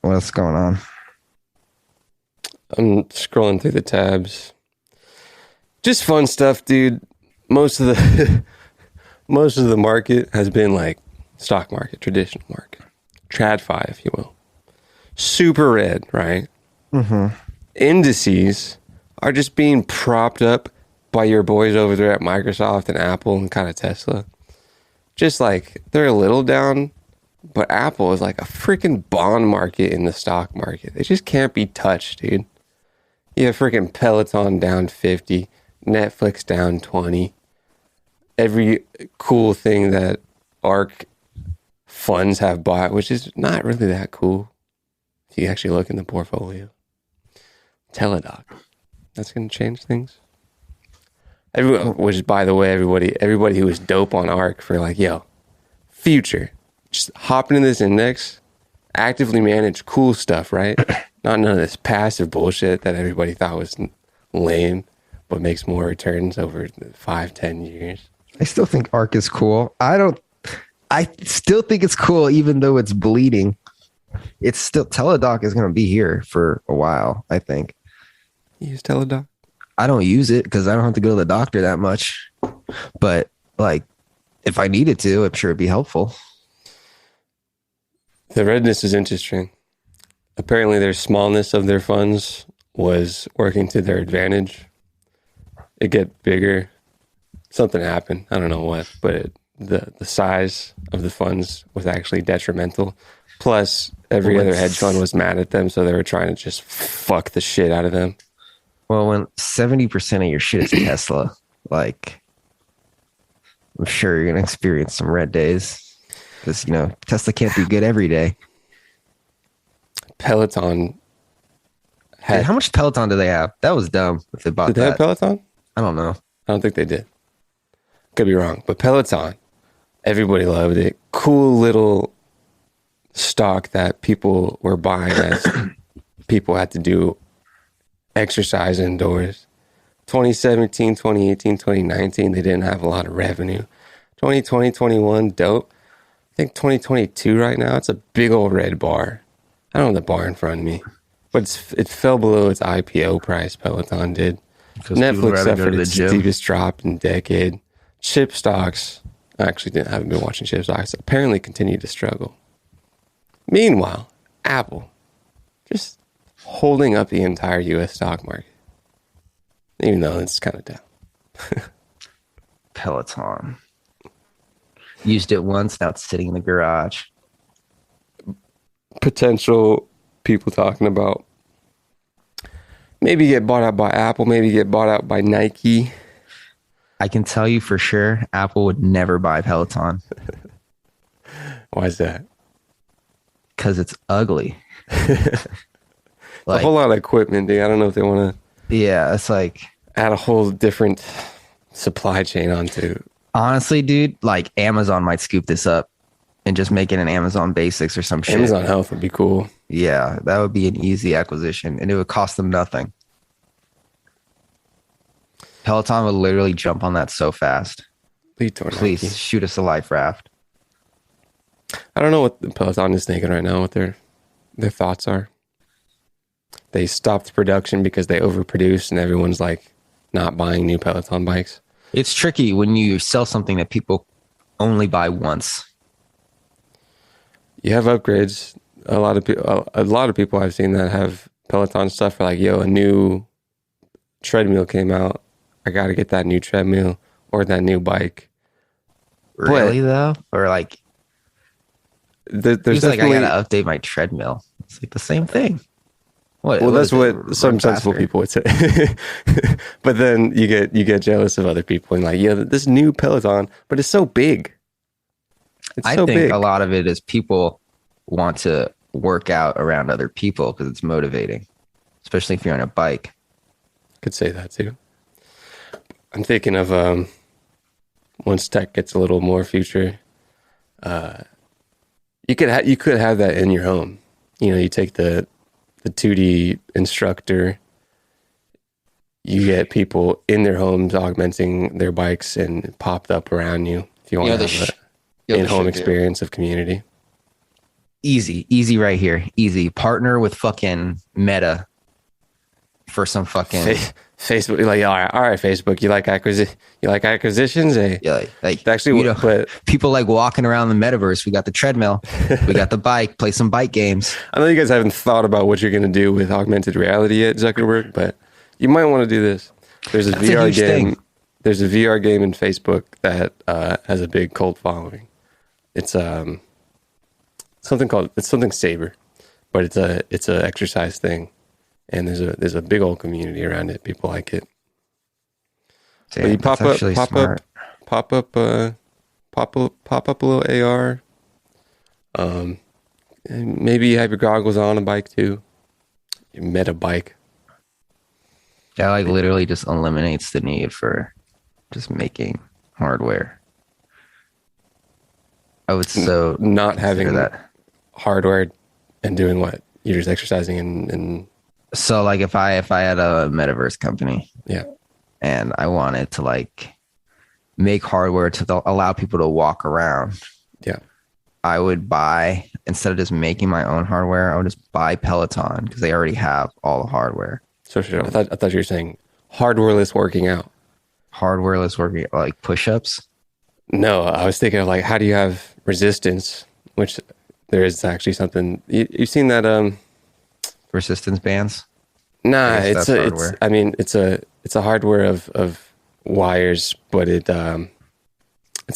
S1: What's going on?
S2: I'm scrolling through the tabs. Just fun stuff, dude. Most of the market has been like stock market, traditional market, TradFi, if you will. Super red, right?
S1: Mm-hmm.
S2: Indices are just being propped up by your boys over there at Microsoft and Apple and kind of Tesla. Just like they're a little down, but Apple is like a freaking bond market in the stock market. They just can't be touched, dude. You have freaking Peloton down 50, Netflix down 20. Every cool thing that ARK funds have bought, which is not really that cool if you actually look in the portfolio. Teladoc. That's going to change things. Which, by the way, everybody who was dope on ARK for like, yo, future, just hop into this index, actively manage cool stuff, right? Not none of this passive bullshit that everybody thought was lame, but makes more returns over 5-10 years.
S1: I still think ARK is cool. I still think it's cool, even though it's bleeding. It's still, Teladoc is going to be here for a while, I think.
S2: You use Teladoc?
S1: I don't use it because I don't have to go to the doctor that much. But like if I needed to, I'm sure it'd be helpful.
S2: The redness is interesting. Apparently, their smallness of their funds was working to their advantage. It get bigger. Something happened. I don't know what, but the size of the funds was actually detrimental. Plus, every other hedge fund was mad at them, so they were trying to just fuck the shit out of them.
S1: Well, when 70% of your shit is Tesla, like, I'm sure you're gonna experience some red days because Tesla can't be good every day.
S2: Peloton
S1: Dude, how much Peloton do they have? That was dumb. If they bought
S2: Did they have Peloton?
S1: I don't know.
S2: I don't think they did. Could be wrong, but Peloton, everybody loved it. Cool little stock that people were buying as people had to do exercise indoors. 2017, 2018, 2019, they didn't have a lot of revenue. 2020, 21, dope. I think 2022 right now, it's a big old red bar. I don't have the bar in front of me, but it fell below its IPO price, Peloton did. Netflix suffered its deepest drop in a decade. Chip stocks, I haven't been watching chip stocks, apparently continue to struggle. Meanwhile, Apple, just holding up the entire U.S. stock market, even though it's kind of down.
S1: Peloton. Used it once, now it's sitting in the garage.
S2: Potential people talking about maybe get bought out by Apple, maybe get bought out by Nike.
S1: I can tell you for sure, Apple would never buy Peloton.
S2: Why is that?
S1: Because it's ugly.
S2: A whole lot of equipment, dude. I don't know if they want to.
S1: Yeah, it's like
S2: add a whole different supply chain onto.
S1: Honestly, dude, like Amazon might scoop this up and just make it an Amazon Basics or some shit.
S2: Amazon Health would be cool.
S1: Yeah, that would be an easy acquisition, and it would cost them nothing. Peloton would literally jump on that so fast. Please shoot us a life raft.
S2: I don't know what the Peloton is thinking right now, what their thoughts are. They stopped production because they overproduced and everyone's like not buying new Peloton bikes.
S1: It's tricky when you sell something that people only buy once.
S2: You have upgrades. A lot of people I've seen that have Peloton stuff are like, yo, a new treadmill came out. I got to get that new treadmill or that new bike.
S1: Really, though? Or like,
S2: there's
S1: like, I got to update my treadmill. It's like the same thing.
S2: Well, that's what some sensible people would say. But then you get jealous of other people and like, yeah, this new Peloton, but it's so big.
S1: I think a lot of it is people want to work out around other people because it's motivating, especially if you're on a bike.
S2: Could say that too. I'm thinking of once tech gets a little more future, you could have that in your home. You take the 2D instructor. You get people in their homes augmenting their bikes and popped up around you. If you want to have an in-home experience of community.
S1: Easy right here. Easy. Partner with fucking Meta for some fucking
S2: Facebook. Like, all right, Facebook. You like acquisitions?
S1: Yeah, like
S2: actually, but
S1: people like walking around the metaverse. We got the treadmill, we got the bike. Play some bike games.
S2: I know you guys haven't thought about what you're going to do with augmented reality yet, Zuckerberg, but you might want to do this. There's a VR game. Thing. There's a VR game in Facebook that has a big cult following. It's something Saber, but it's a exercise thing. And there's a big old community around it. People like it. Damn, but you pop up a little AR. And maybe you have your goggles on a bike too. You Meta bike.
S1: That like literally just eliminates the need for just making hardware. I would
S2: not having
S1: that
S2: hardware and doing what? You're just exercising and
S1: so like if I had a metaverse company,
S2: yeah,
S1: and I wanted to like make hardware to allow people to walk around,
S2: yeah,
S1: I would buy, instead of just making my own hardware, I would just buy Peloton because they already have all the hardware.
S2: So I thought you were saying hardwareless working out.
S1: Hardwareless working, like push-ups.
S2: No, I was thinking of like, how do you have resistance? Which there is actually something. You've seen that?
S1: Resistance bands.
S2: Nah,
S1: It's hardware.
S2: I mean, it's a hardware of wires, but it's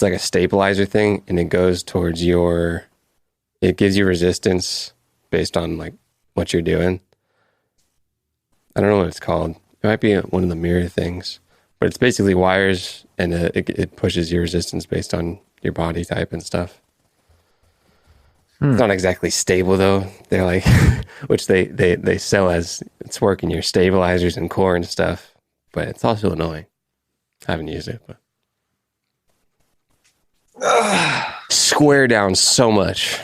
S2: like a stabilizer thing, and it goes towards it gives you resistance based on like what you're doing. I don't know what it's called. It might be one of the mirror things, but it's basically wires, and it pushes your resistance based on your body type and stuff. It's not exactly stable though. They're like, which they sell as it's working your stabilizers and core and stuff, but it's also annoying. I haven't used it, but square down so much.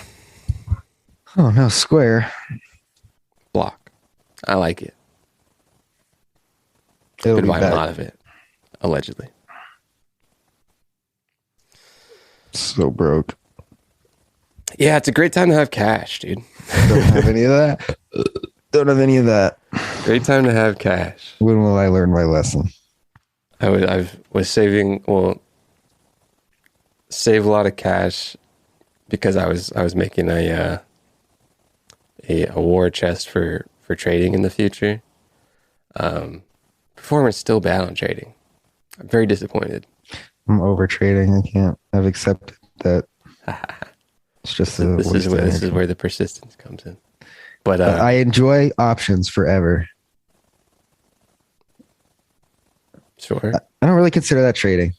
S1: Oh no, square.
S2: Block. I like it.
S1: It'll
S2: Been
S1: be
S2: buying
S1: back.
S2: a lot of it, allegedly.
S1: So broke.
S2: Yeah, it's a great time to have cash, dude.
S1: Don't have any of that. Don't have any of that.
S2: Great time to have cash.
S1: When will I learn my lesson?
S2: I was saving. Well, save a lot of cash because I was making a war chest for trading in the future. Performance still bad on trading. I'm very disappointed.
S1: I'm over trading. I can't. I've accepted that. It's just
S2: This is where the persistence comes in. But
S1: I enjoy options forever.
S2: Sure,
S1: I don't really consider that trading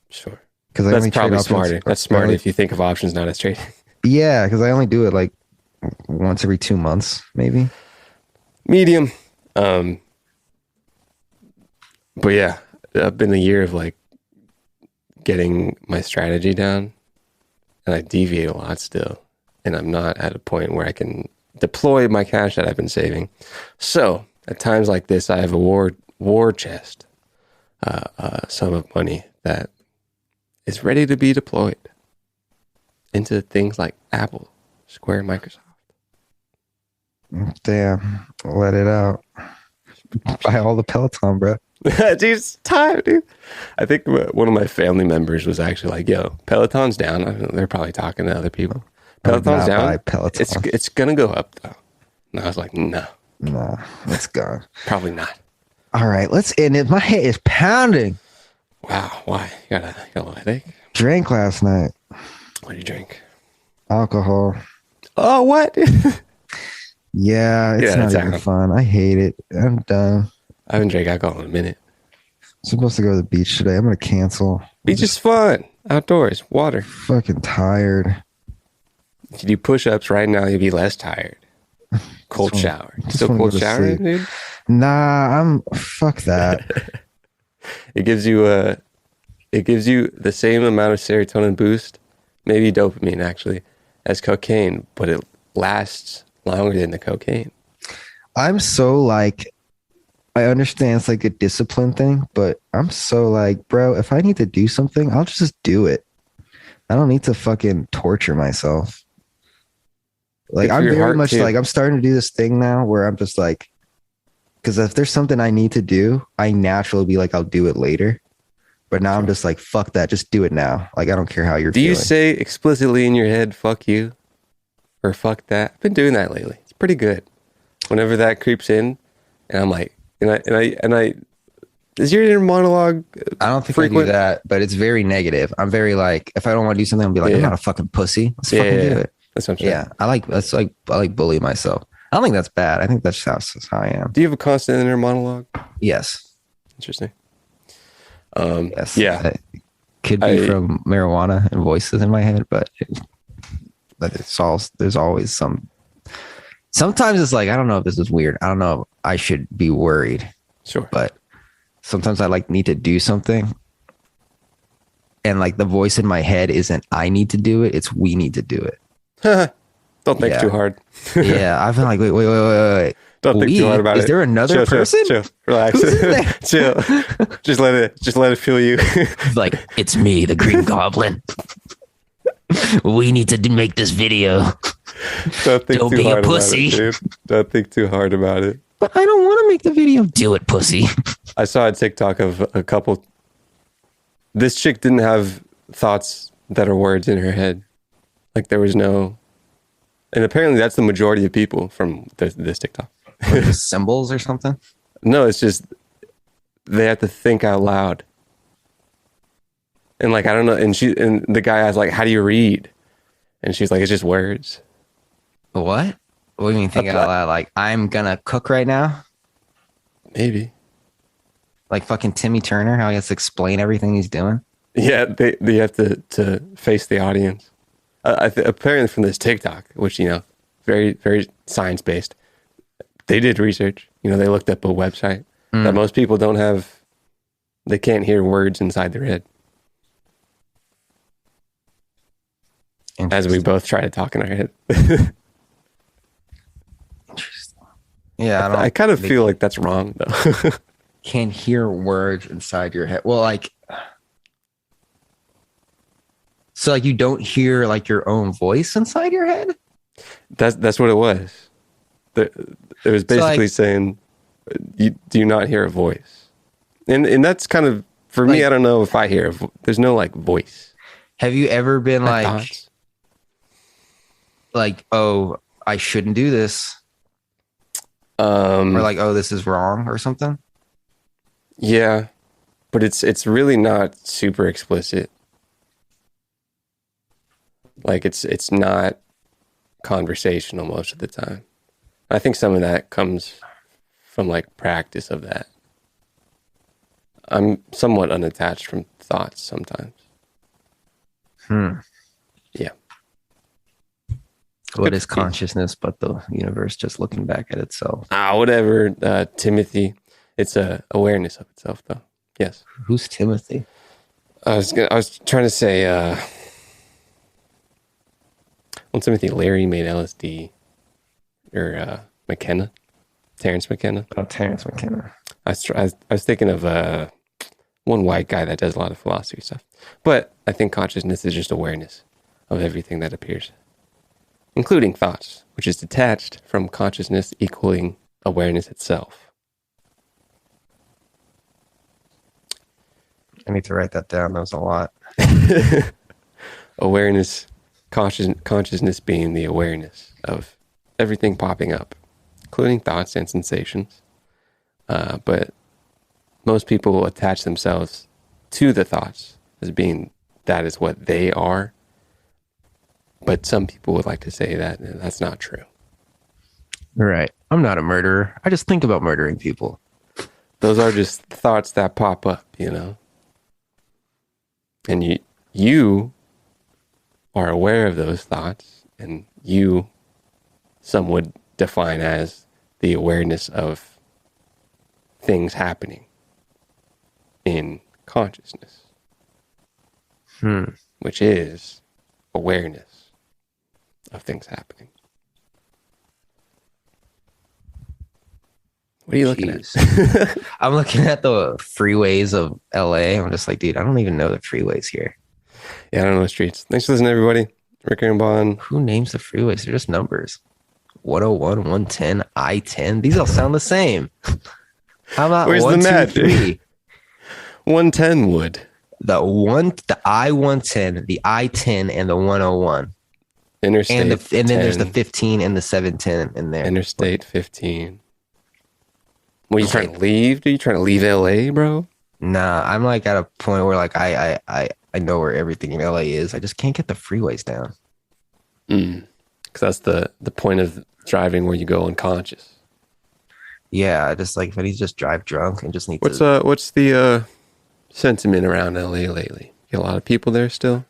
S2: sure.
S1: because
S2: That's probably smarter. That's smarter
S1: only,
S2: if you think of options not as trading.
S1: Yeah, because I only do it like once every 2 months, maybe.
S2: Medium. But yeah, I've been a year of like getting my strategy down, and I deviate a lot still, and I'm not at a point where I can deploy my cash that I've been saving. So at times like this, I have a war chest, sum of money that is ready to be deployed into things like Apple, Square, Microsoft.
S1: Damn, let it out. Buy all the Peloton, bro.
S2: Dude, it's time, dude. I think one of my family members was actually like, "Yo, Peloton's down." I don't know, they're probably talking to other people. Peloton's down.
S1: Buy Peloton.
S2: It's gonna go up though. And I was like, "No,
S1: Nah, it's gone.
S2: probably not."
S1: All right, let's end it. My head is pounding.
S2: Wow, why? You got a little headache?
S1: Drank last night.
S2: What do you drink?
S1: Alcohol.
S2: Oh, what?
S1: Yeah, it's
S2: Yeah,
S1: not
S2: that's
S1: even
S2: alcohol.
S1: fun. I hate it. I'm done.
S2: I haven't drank alcohol in a minute.
S1: I'm supposed to go to the beach today. I'm gonna cancel.
S2: Beach is fun. Outdoors, water.
S1: Fucking tired.
S2: If you do push-ups right now, you'll be less tired. Cold shower.
S1: just
S2: Still
S1: wanna go
S2: cold
S1: to
S2: shower,
S1: sleep.
S2: dude?
S1: Nah, fuck that.
S2: It gives you the same amount of serotonin boost, maybe dopamine actually, as cocaine, but it lasts longer than the cocaine.
S1: I'm so like, I understand it's like a discipline thing, but I'm so like, bro, if I need to do something, I'll just do it. I don't need to fucking torture myself. Like,
S2: Good for
S1: I'm
S2: your
S1: very
S2: heart,
S1: much
S2: too.
S1: like, I'm starting to do this thing now where I'm just like, because if there's something I need to do, I naturally be like, I'll do it later. But now I'm just like, fuck that, just do it now. Like, I don't care how you're
S2: Do
S1: feeling.
S2: you say explicitly in your head, fuck you? Or fuck that? I've been doing that lately. It's pretty good. Whenever that creeps in, and I'm like, and I is your inner monologue
S1: I don't think
S2: frequent?
S1: I do that, but it's very negative. I'm very like, if I don't want to do something, I'll be like,
S2: Yeah.
S1: I'm not a fucking pussy. Let's
S2: Yeah,
S1: fucking
S2: yeah,
S1: do
S2: yeah.
S1: it.
S2: That's what I'm saying.
S1: Yeah, I like bully myself. I don't think that's bad. I think that's how I am.
S2: Do you have a constant inner monologue?
S1: Yes.
S2: Interesting.
S1: Yes.
S2: Yeah.
S1: It could be from marijuana and voices in my head, but it's all, there's always some. Sometimes it's like, I don't know if this is weird. I don't know if I should be worried.
S2: Sure.
S1: But sometimes I like need to do something. And like the voice in my head isn't I need to do it. It's we need to do it.
S2: Don't think
S1: Yeah.
S2: too hard.
S1: Yeah. I've been like, wait.
S2: Don't think too hard about it.
S1: Is there another
S2: Chill,
S1: person?
S2: Chill. Relax.
S1: Who's in there?
S2: Chill. Just let it feel you.
S1: It's like, it's me, the Green Goblin. We need to make this video.
S2: Don't think
S1: Don't
S2: too
S1: be a
S2: hard
S1: pussy.
S2: about it, dude. Don't think too hard about it.
S1: But I don't want to make the video. Do it, pussy.
S2: I saw a TikTok of a couple. This chick didn't have thoughts that are words in her head. Like there was no, and apparently that's the majority of people from this TikTok.
S1: Symbols or something?
S2: No, it's just they have to think out loud. And like I don't know, and the guy asked like, "How do you read?" And she's like, "It's just words."
S1: What? What do you mean think out loud? Like, I'm gonna cook right now?
S2: Maybe.
S1: Like fucking Timmy Turner, how he has to explain everything he's doing?
S2: Yeah, they have to face the audience. Apparently from this TikTok, which, you know, very, very science-based, they did research. You know, they looked up a website that most people don't have. They can't hear words inside their head. As we both try to talk in our head.
S1: Interesting. Yeah,
S2: I kind of feel like that's wrong, though.
S1: Can't hear words inside your head. Well, like, so like you don't hear like your own voice inside your head?
S2: That's what it was. It was basically saying, do you not hear a voice? And that's kind of, for me, I don't know if I hear, there's no like voice.
S1: Have you ever been
S2: thoughts.
S1: like, oh, I shouldn't do this? Or like, oh, this is wrong or something?
S2: Yeah, but it's really not super explicit. Like it's not conversational most of the time. I think some of that comes from like practice of that. I'm somewhat unattached from thoughts sometimes. Yeah.
S1: What is consciousness but the universe just looking back at itself?
S2: Whatever, Timothy. It's a awareness of itself, though. Yes.
S1: Who's Timothy?
S2: I was trying to say, well, Timothy Leary made LSD, or McKenna, Terrence McKenna.
S1: Oh, Terrence McKenna.
S2: I was thinking of one white guy that does a lot of philosophy stuff, but I think consciousness is just awareness of everything that appears, including thoughts, which is detached from consciousness equaling awareness itself.
S1: I need to write that down. That was a lot.
S2: Awareness, consciousness being the awareness of everything popping up, including thoughts and sensations. But most people will attach themselves to the thoughts as being that is what they are. But some people would like to say that that's not true.
S1: Right. I'm not a murderer. I just think about murdering people.
S2: Those are just thoughts that pop up, you know? And you are aware of those thoughts, and some would define as the awareness of things happening in consciousness, which is awareness of things happening. What are you looking at?
S1: I'm looking at the freeways of LA. I'm just like, dude, I don't even know the freeways here.
S2: Yeah, I don't know the streets. Thanks for listening, everybody. Ricker and Bond.
S1: Who names the freeways? They're just numbers. 101, 110, I-10. These all sound the same. How about
S2: Where's
S1: 1,
S2: the
S1: 2,
S2: mat?
S1: 3?
S2: 110 would.
S1: The I-110, the I-10, and the 101.
S2: Interstate
S1: and then
S2: 10.
S1: There's the 15 and the 710 in there.
S2: Interstate 15. What, are you trying to leave? Are you trying to leave LA, bro?
S1: Nah, I'm like at a point where like I know where everything in LA is. I just can't get the freeways down.
S2: Because that's the point of driving, where you go unconscious.
S1: Yeah, I just like if I need to just drive drunk and just need
S2: What's the sentiment around LA lately? You get a lot of people there still?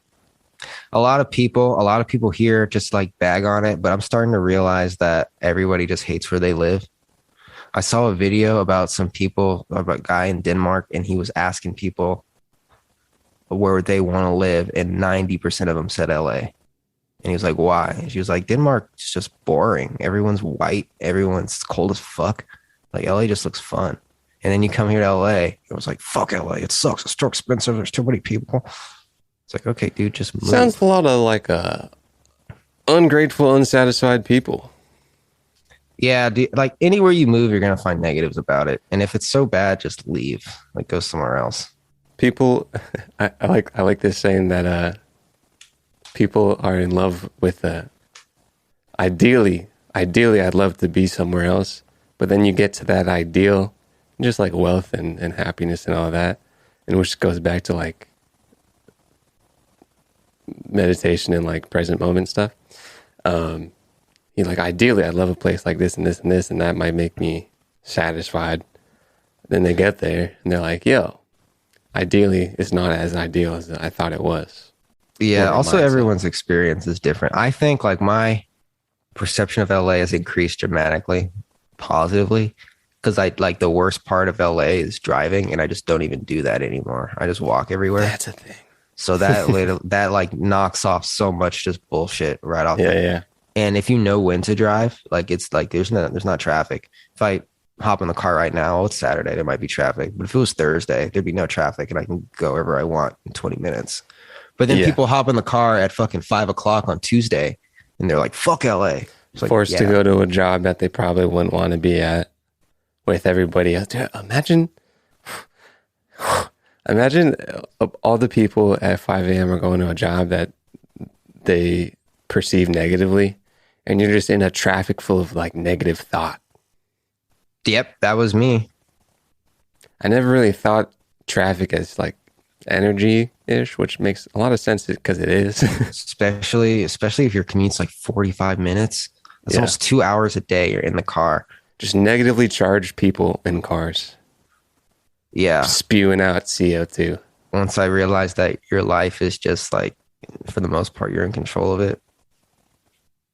S1: A lot of people here just like bag on it, but I'm starting to realize that everybody just hates where they live. I saw a video about a guy in Denmark, and he was asking people where they want to live, and 90% of them said LA. And he was like, why? And she was like, Denmark is just boring. Everyone's white. Everyone's cold as fuck. Like, LA just looks fun. And then you come here to LA, it was like, fuck LA. It sucks. It's too expensive. There's too many people. It's like, okay, dude, just move.
S2: Sounds a lot of like ungrateful, unsatisfied people.
S1: Yeah, like anywhere you move, you're going to find negatives about it. And if it's so bad, just leave. Like, go somewhere else.
S2: people, I like this saying that people are in love with ideally, I'd love to be somewhere else, but then you get to that ideal, just like wealth and happiness and all that, and which goes back to like meditation and like present moment stuff. You're like, ideally, I'd love a place like this and this and this, and that might make me satisfied. Then they get there and they're like, yo, ideally, it's not as ideal as I thought it was.
S1: Yeah. Also, everyone's experience is different. I think like my perception of LA has increased dramatically, positively, because I like the worst part of LA is driving, and I just don't even do that anymore. I just walk everywhere.
S2: That's a thing.
S1: So that like knocks off so much just bullshit right off.
S2: Yeah.
S1: And if you know when to drive, like it's like there's not traffic. If I hop in the car right now, it's Saturday, there might be traffic. But if it was Thursday, there'd be no traffic, and I can go wherever I want in 20 minutes. But then people hop in the car at fucking 5:00 on Tuesday, and they're like, "Fuck LA." Like,
S2: forced to go to a job that they probably wouldn't want to be at with everybody else. Dude, imagine all the people at 5 a.m. are going to a job that they perceive negatively, and you're just in a traffic full of like negative thought.
S1: Yep, that was me.
S2: I never really thought traffic as like energy-ish, which makes a lot of sense because it is.
S1: especially if your commute's like 45 minutes. That's almost 2 hours a day you're in the car.
S2: Just negatively charged people in cars.
S1: Yeah.
S2: Spewing out CO2.
S1: Once I realized that your life is just like, for the most part, you're in control of it,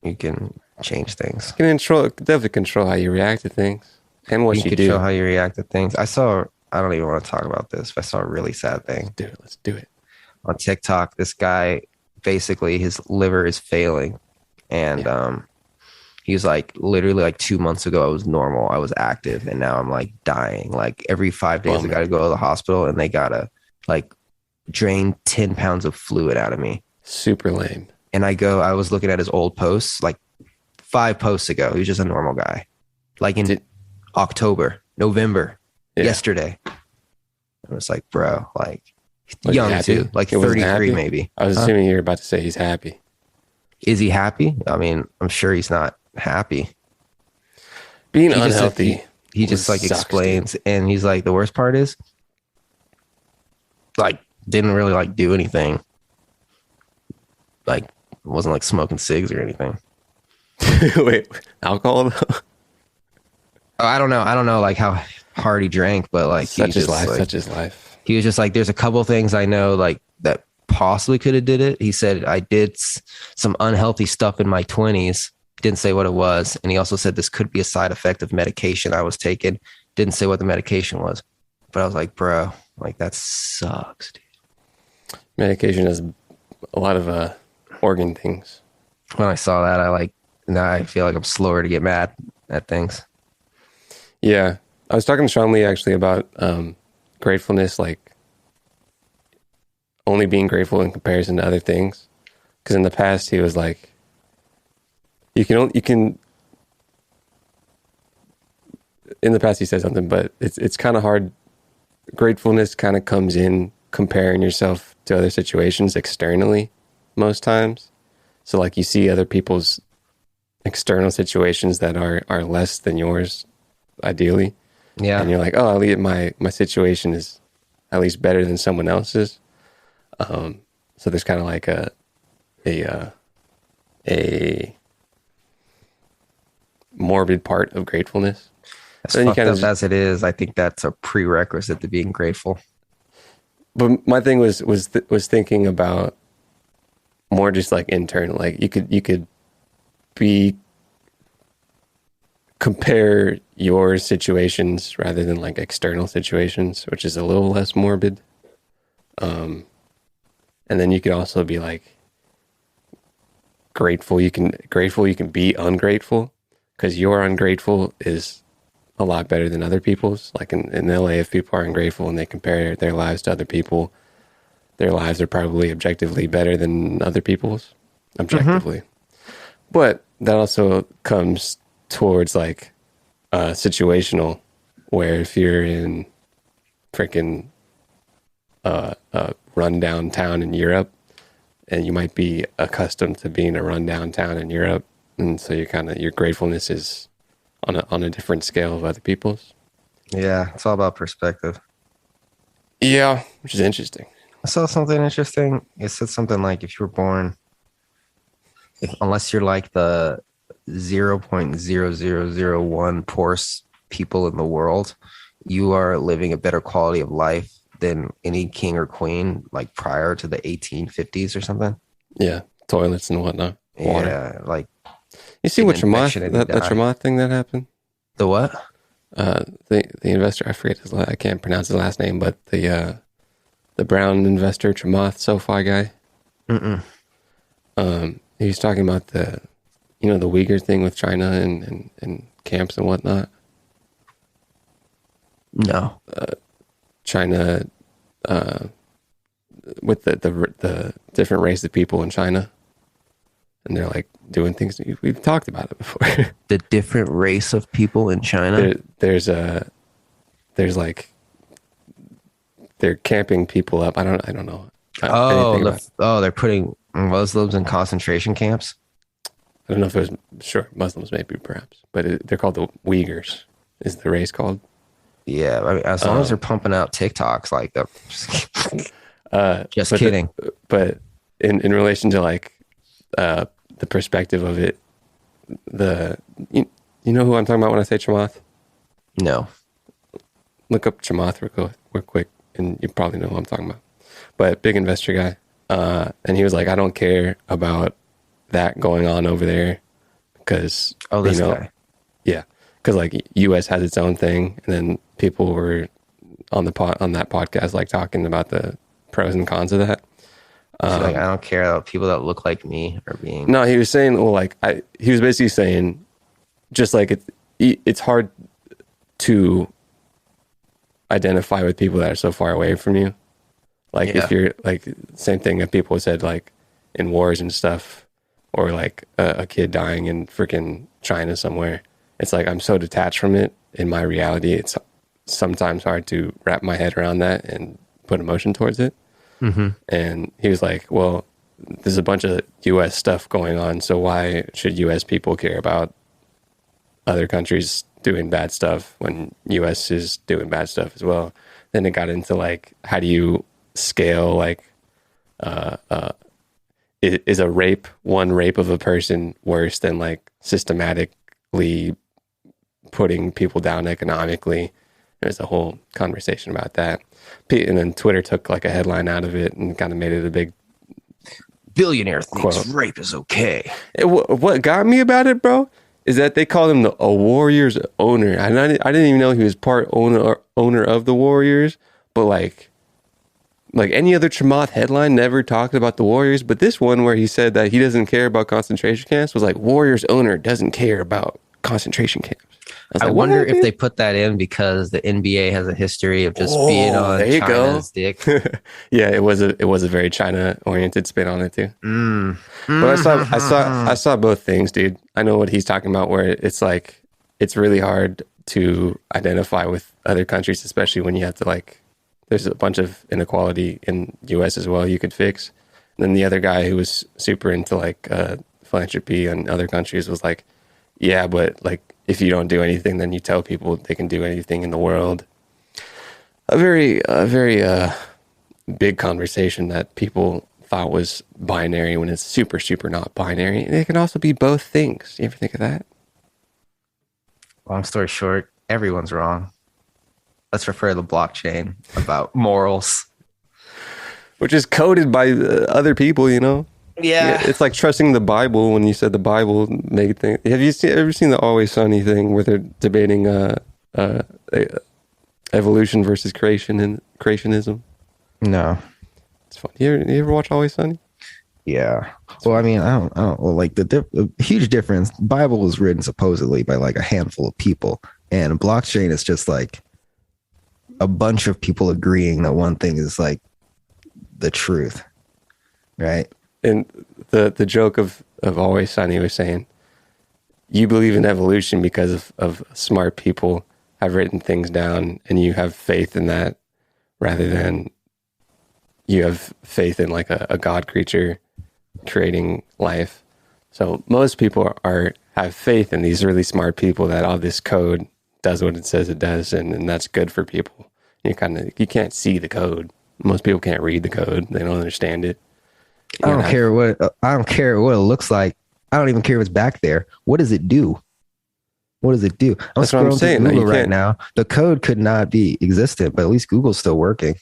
S1: you can change things.
S2: You can definitely control how you react to things and what you do.
S1: Control how you react to things. I don't even want to talk about this, but I saw a really sad thing.
S2: Let's do it.
S1: On TikTok, this guy, basically his liver is failing. And he was like, literally like 2 months ago, I was normal. I was active. And now I'm like dying. Like every 5 days, I got to go to the hospital, and they got to like drain 10 pounds of fluid out of me.
S2: Super lame.
S1: And I was looking at his old posts, like 5 posts ago. He was just a normal guy. Like in October, November, yesterday. I was like, bro, like young too, like 33 maybe.
S2: I was assuming you were about to say he's happy.
S1: Is he happy? I mean, I'm sure he's not happy.
S2: Being unhealthy.
S1: He just like explains, and he's like, the worst part is like didn't really like do anything. Like wasn't like smoking cigs or anything.
S2: Wait, alcohol though?
S1: I don't know like how hard he drank, but like
S2: such is life.
S1: He was just like, there's a couple things I know like that possibly could have did it. He said, I did some unhealthy stuff in my 20s. Didn't say what it was. And he also said this could be a side effect of medication I was taking. Didn't say what the medication was. But I was like, bro, like that sucks, dude.
S2: Medication has a lot of organ things.
S1: When I saw that, now I feel like I'm slower to get mad at things.
S2: Yeah. I was talking to Sean Lee actually about gratefulness, like only being grateful in comparison to other things. Because in the past, he was like, you can. In the past, he said something, but it's kind of hard. Gratefulness kind of comes in comparing yourself to other situations externally most times. So like you see other people's external situations that are less than yours, ideally.
S1: Yeah.
S2: And you're like, oh, at least my situation is at least better than someone else's. So there's kind of like a morbid part of gratefulness.
S1: As fucked up as it is, I think that's a prerequisite to being grateful.
S2: But my thing was thinking about more just like internal. Like you could compare your situations rather than like external situations, which is a little less morbid. And then you could also be like grateful. You can be ungrateful, because your ungrateful is a lot better than other people's. Like in LA, if people are ungrateful and they compare their lives to other people, their lives are probably objectively better than other people's objectively. Mm-hmm. But that also comes towards like situational, where if you're in freaking a rundown town in Europe, and you might be accustomed to being a rundown town in Europe, and so your gratefulness is on a different scale of other people's.
S1: Yeah, it's all about perspective.
S2: Yeah, which is interesting.
S1: I saw something interesting. It said something like if you were born, unless you're like the 0.0001 poorest people in the world, you are living a better quality of life than any king or queen like prior to the 1850s or something.
S2: Yeah, toilets and whatnot. Water.
S1: Yeah, like
S2: you see what Chamath, that Chamath thing that happened?
S1: The what?
S2: The investor, I forget I can't pronounce his last name, but the brown investor, Chamath SoFi guy. He was talking about the Uyghur thing with China and camps and whatnot.
S1: No.
S2: China, with the different race of people in China, and they're like doing things. We've talked about it before.
S1: The different race of people in China.
S2: There's like they're camping people up. I don't know.
S1: They're putting Muslims in concentration camps.
S2: I don't know if it was Muslims, maybe perhaps, but they're called the Uyghurs. Is the race called?
S1: Yeah, I mean, as long as they're pumping out TikToks like that. Just kidding.
S2: But in relation to like the perspective of it, you know who I'm talking about when I say Chamath?
S1: No.
S2: Look up Chamath real quick, and you probably know who I'm talking about. But big investor guy, and he was like, I don't care about that going on over there because
S1: guy.
S2: Yeah, because like U.S. has its own thing, and then people were on that podcast like talking about the pros and cons of that.
S1: I don't care about people that look like me are being.
S2: No, he was saying, he was basically saying, just like it's hard to identify with people that are so far away from you. Like if you're like same thing that people said like in wars and stuff, or like a kid dying in freaking China somewhere. It's like I'm so detached from it in my reality. It's sometimes hard to wrap my head around that and put emotion towards it.
S1: Mm-hmm.
S2: And he was like, well, there's a bunch of U.S. stuff going on, so why should U.S. people care about other countries doing bad stuff when U.S. is doing bad stuff as well? Then it got into like, how do you scale like, is one rape of a person worse than like systematically putting people down economically? There's a whole conversation about that. And then Twitter took like a headline out of it and kind of made it a big
S1: billionaire thinks
S2: quote.
S1: Rape is okay.
S2: What got me about it, bro, is that they called him a Warriors owner. I didn't even know he was part owner of the Warriors, but like any other Chamath headline never talked about the Warriors, but this one where he said that he doesn't care about concentration camps was like, Warriors owner doesn't care about concentration camps.
S1: I wonder if they put that in because the NBA has a history of just being on China's dick.
S2: Yeah, it was a very China oriented spin on it too. But I saw both things, dude. I know what he's talking about, where it's like it's really hard to identify with other countries, especially when you have to like. There's a bunch of inequality in U.S. as well you could fix. And then the other guy who was super into like philanthropy and other countries was like, yeah, but like if you don't do anything, then you tell people they can do anything in the world. A very big conversation that people thought was binary when it's super, super not binary. And it can also be both things. You ever think of that?
S1: Long story short, everyone's wrong. Let's refer to the blockchain about morals.
S2: Which is coded by other people, you know?
S1: Yeah.
S2: It's like trusting the Bible when you said the Bible made things. Have you ever seen the Always Sunny thing where they're debating evolution versus creationism?
S1: No.
S2: It's fun. You ever watch Always Sunny?
S1: Yeah. Well, I mean, I don't well, like the huge difference. Bible was written supposedly by like a handful of people, and blockchain is just like a bunch of people agreeing that one thing is like the truth, right?
S2: And the joke of Always Sunny was saying, you believe in evolution because of smart people have written things down and you have faith in that rather than you have faith in like a God creature creating life. So most people have faith in these really smart people that all this code does what it says it does, and that's good for people. You can't see the code. Most people can't read the code. They don't understand it.
S1: I don't care what it looks like. I don't even care if it's back there. What does it do? What does it do?
S2: That's what I'm saying.
S1: Google right now. The code could not be existent, but at least Google's still working.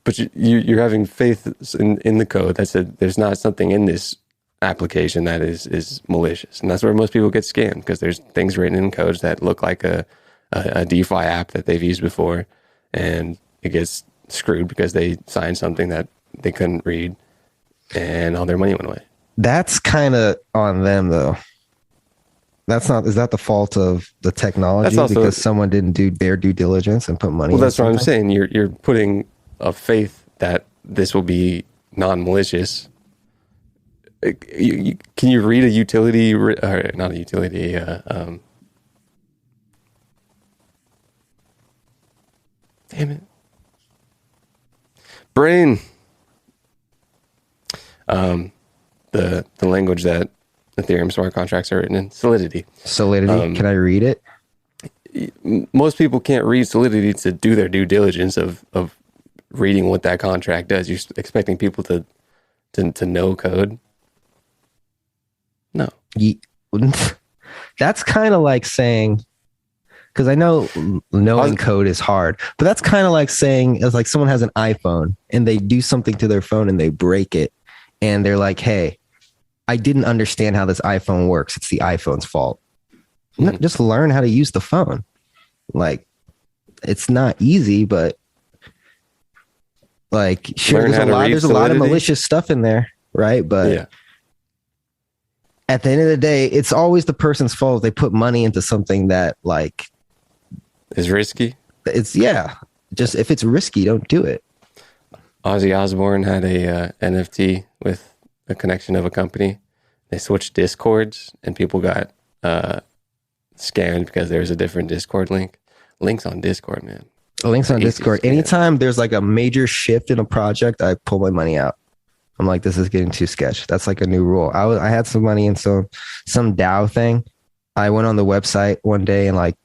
S2: But you're having faith in the code that said there's not something in this application that is malicious, and that's where most people get scammed, because there's things written in codes that look like a DeFi app that they've used before, and it gets screwed because they signed something that they couldn't read, and all their money went away. That's
S1: kind of on them, though. Is that the fault of the technology because someone didn't do their due diligence and put money?
S2: Well, that's what I'm saying. You're putting a faith that this will be non-malicious. Can you read a utility? Not a utility. Damn it, brain. The language that Ethereum smart contracts are written in, Solidity.
S1: Can I read it?
S2: Most people can't read Solidity to do their due diligence of reading what that contract does. You're expecting people to know code. No.
S1: That's kind of like saying, because I know knowing code is hard, but that's kind of like saying, it's like someone has an iPhone and they do something to their phone and they break it, and they're like, hey, I didn't understand how this iPhone works. It's the iPhone's fault. Just learn how to use the phone. Like, it's not easy, but like, sure, there's a lot of malicious stuff in there, right? But at the end of the day, it's always the person's fault if they put money into something that like
S2: is risky.
S1: Just if it's risky, don't do it.
S2: Ozzy Osbourne had a NFT with a connection of a company. They switched Discords and people got scammed because there was a different Discord link. Links on Discord, man.
S1: Links on Discord. Anytime there's like a major shift in a project, I pull my money out. I'm like, this is getting too sketch. That's like a new rule. I had some money in some DAO thing. I went on the website one day and like,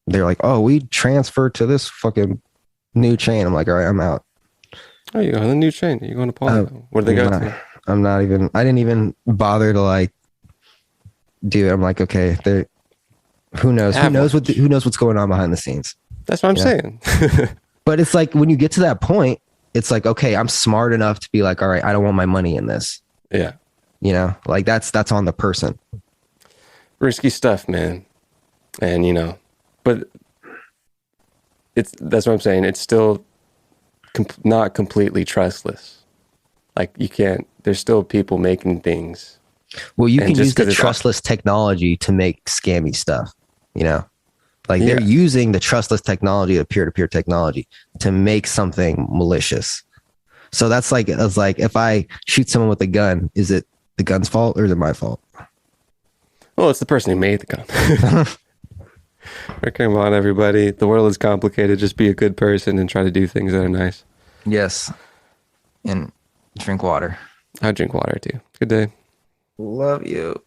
S1: they're like, oh, we transferred to this fucking new chain. I'm like, all right, I'm out.
S2: Oh, you're on the new chain. You're going to Polygon. Where did they go to?
S1: I didn't even bother to like do it. I'm like, okay, who knows? Who knows what's going on behind the scenes?
S2: That's what I'm saying.
S1: But it's like, when you get to that point, it's like, okay, I'm smart enough to be like, all right, I don't want my money in this.
S2: Yeah.
S1: Like that's on the person.
S2: Risky stuff, man. And, but that's what I'm saying. It's still not completely trustless. Like, there's still people making things.
S1: Well, you can use the trustless technology to make scammy stuff, Like, they're using the trustless technology, the peer-to-peer technology, to make something malicious. So that's like, it's like, if I shoot someone with a gun, is it the gun's fault or is it my fault?
S2: Well, it's the person who made the gun. Come on, everybody. The world is complicated. Just be a good person and try to do things that are nice.
S1: Yes. And drink water.
S2: I drink water too. Good day.
S1: Love you.